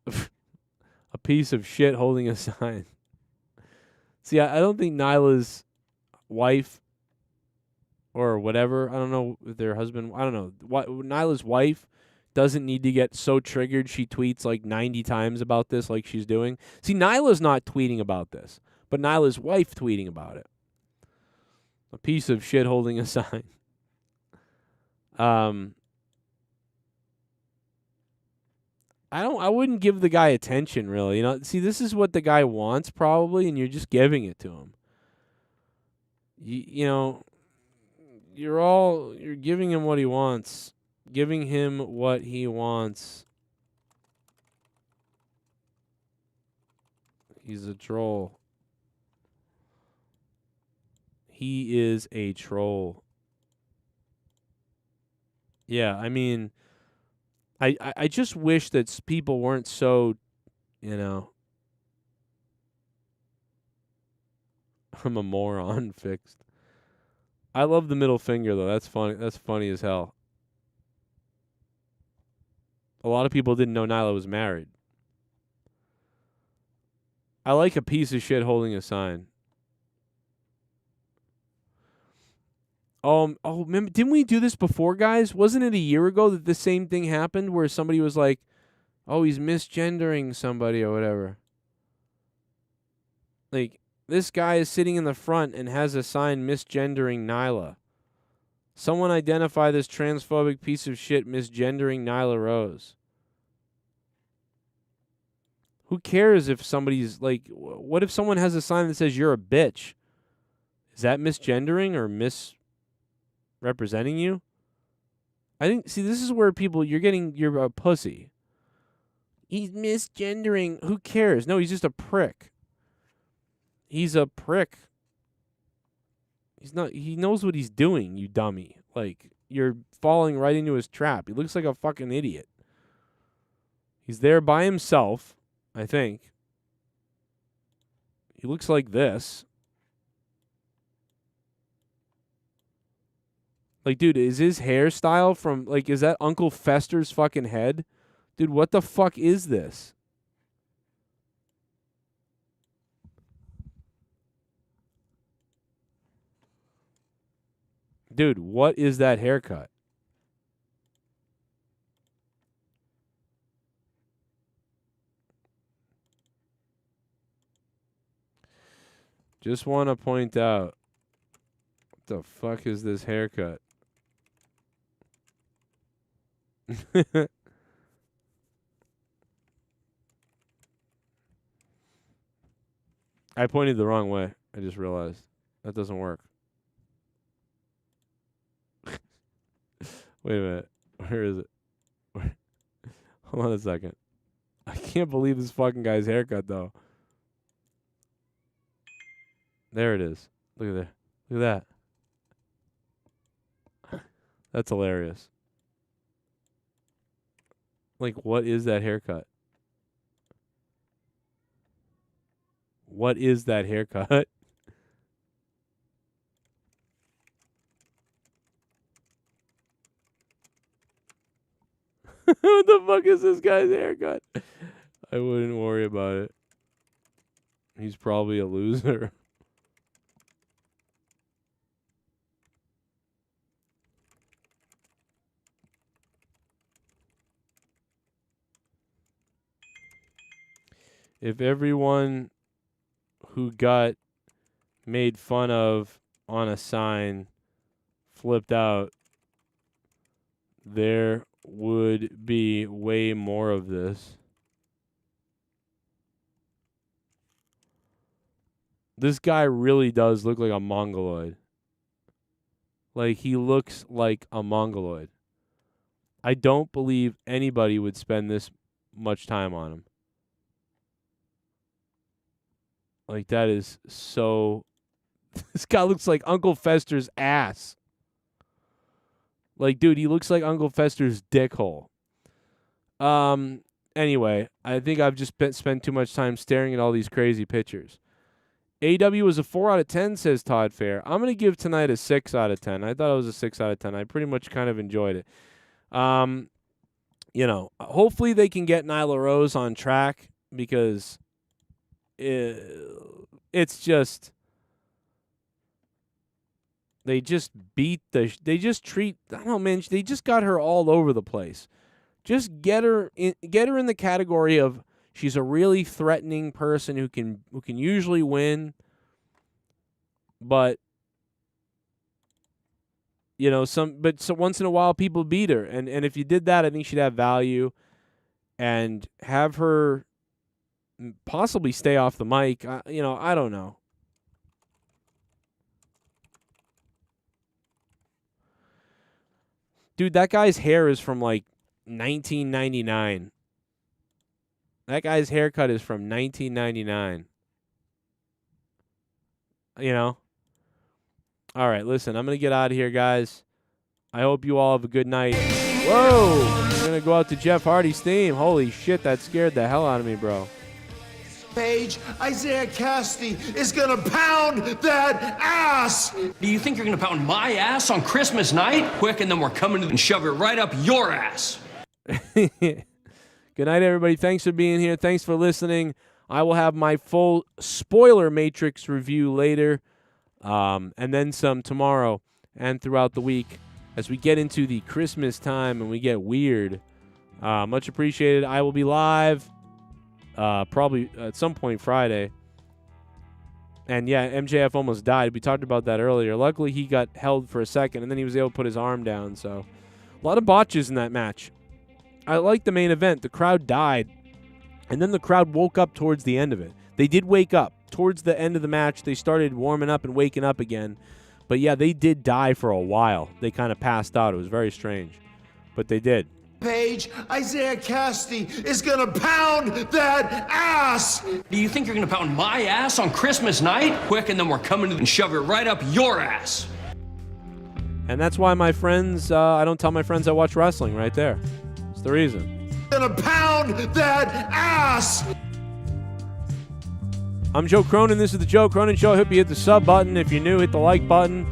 A piece of shit holding a sign. See, I don't think Nyla's wife or whatever, I don't know if their husband, I don't know, Nyla's wife doesn't need to get so triggered she tweets like 90 times about this like she's doing. See, Nyla's not tweeting about this, but Nyla's wife tweeting about it. A piece of shit holding a sign. I wouldn't give the guy attention, really. You know, see, this is what the guy wants probably, and you're just giving it to him. You know, you're giving him what he wants. Giving him what he wants. He's a troll. He is a troll. Yeah, I mean, I just wish that people weren't so, you know, I'm a moron fixed. I love the middle finger, though. That's funny. That's funny as hell. A lot of people didn't know Nyla was married. I like a piece of shit holding a sign. Remember, didn't we do this before, guys? Wasn't it a year ago that the same thing happened where somebody was like, oh, he's misgendering somebody or whatever? Like, this guy is sitting in the front and has a sign misgendering Nyla. Someone identify this transphobic piece of shit misgendering Nyla Rose. Who cares if somebody's like, what if someone has a sign that says you're a bitch? Is that misgendering or misrepresenting you? I think, see, this is where you're a pussy. He's misgendering. Who cares? No, he's just a prick. He's a prick. He knows what he's doing, you dummy. Like, you're falling right into his trap. He looks like a fucking idiot. He's there by himself, I think. He looks like this. Like, dude, is his hairstyle from, like, is that Uncle Fester's fucking head? Dude, what the fuck is this? Dude, what is that haircut? Just want to point out, what the fuck is this haircut? I pointed the wrong way. I just realized. That doesn't work. Wait a minute. Where is it? Hold on a second. I can't believe this fucking guy's haircut, though. There it is. Look at that. Look at that. That's hilarious. Like, what is that haircut? What is that haircut? What the fuck is this guy's haircut? I wouldn't worry about it. He's probably a loser. If everyone who got made fun of on a sign flipped out, there would be way more of this. This guy really does look like a mongoloid. Like, he looks like a mongoloid. I don't believe anybody would spend this much time on him. Like, that is so... This guy looks like Uncle Fester's ass. Like, dude, he looks like Uncle Fester's dickhole. Anyway, I think I've just spent too much time staring at all these crazy pictures. AEW was a 4 out of 10, says Todd Fair. I'm going to give tonight a 6 out of 10. I thought it was a 6 out of 10. I pretty much kind of enjoyed it. You know, hopefully they can get Nyla Rose on track because... it's just they just treat, I don't know, man, they just got her all over the place. Just get her in the category of she's a really threatening person who can usually win, but so once in a while people beat her, and if you did that, I think she'd have value, and have her possibly stay off the mic. I don't know. Dude, that guy's hair is from like 1999. That guy's haircut is from 1999. All right, listen, I'm going to get out of here, guys. I hope you all have a good night. Whoa! We're going to go out to Jeff Hardy's theme. Holy shit, that scared the hell out of me, bro. Page, Isaiah Cassidy is gonna pound that ass! Do you think you're gonna pound my ass on Christmas night? Quick, and then we're coming to and shove it right up your ass. Good night, everybody. Thanks for being here. Thanks for listening. I will have my full spoiler matrix review later, and then some tomorrow and throughout the week as we get into the Christmas time and we get weird. Much appreciated. I will be live probably at some point Friday. And yeah, MJF almost died. We talked about that earlier. Luckily, he got held for a second, and then he was able to put his arm down. So a lot of botches in that match. I like the main event. The crowd died, and then the crowd woke up towards the end of it. They did wake up. Towards the end of the match, they started warming up and waking up again. But yeah, they did die for a while. They kind of passed out. It was very strange. But they did. Page, Isaiah Cassidy is gonna pound that ass! Do you think you're gonna pound my ass on Christmas night? Quick, and then we're coming to and shove it right up your ass. And that's why my friends, I don't tell my friends I watch wrestling right there. It's the reason. Gonna pound that ass! I'm Joe Cronin. This is the Joe Cronin Show. I hope you hit the sub button. If you're new, hit the like button.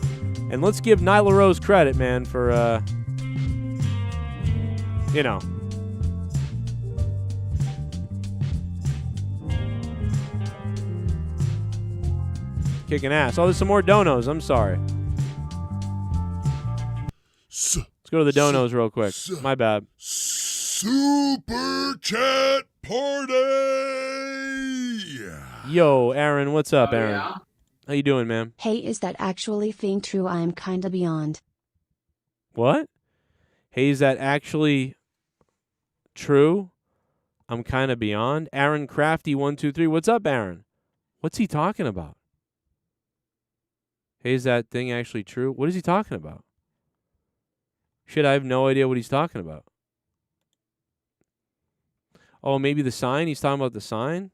And let's give Nyla Rose credit, man, for, kicking ass. Oh, there's some more donos. I'm sorry. Let's go to the donos real quick. My bad. Super Chat Party! Yo, Aaron. What's up, Oh, Aaron? yeah? How you doing, man? Hey, is that actually thing true? I'm kinda beyond. What? Hey, is that actually true? I'm kind of beyond. Aaron Crafty 123. What's up, Aaron? What's he talking about? Hey, is that thing actually true? What is he talking about? Shit, I have no idea what he's talking about. Oh, maybe the sign? He's talking about the sign?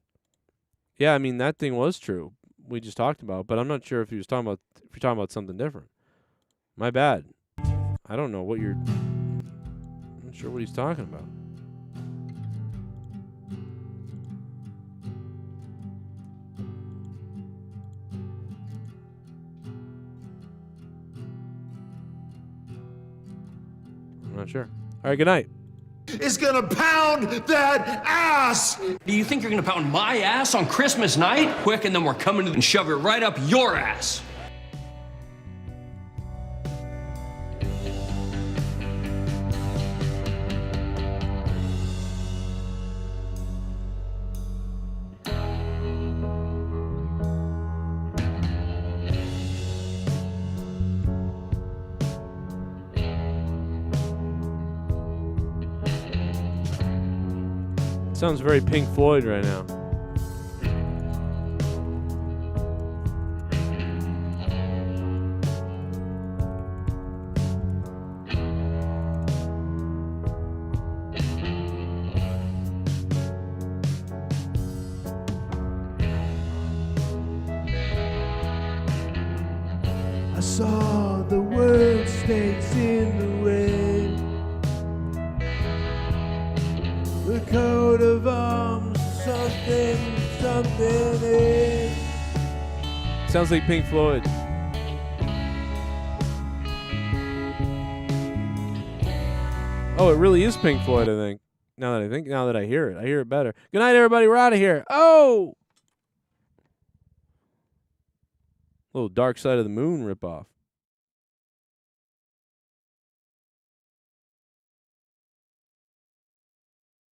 Yeah, I mean, that thing was true. We just talked about, but I'm not sure if you're talking about something different. My bad. I don't know what I'm not sure what he's talking about. I'm not sure. All right, good night. Is gonna pound that ass! Do you think you're gonna pound my ass on Christmas night? Quick, and then we're coming to and shove it right up your ass. Sounds very Pink Floyd right now. I saw the word snakes in the rain. The coat of arms, something in. Sounds like Pink Floyd. Oh, it really is Pink Floyd, I think. Now that I hear it better. Good night, everybody. We're out of here. Oh! Little Dark Side of the Moon ripoff.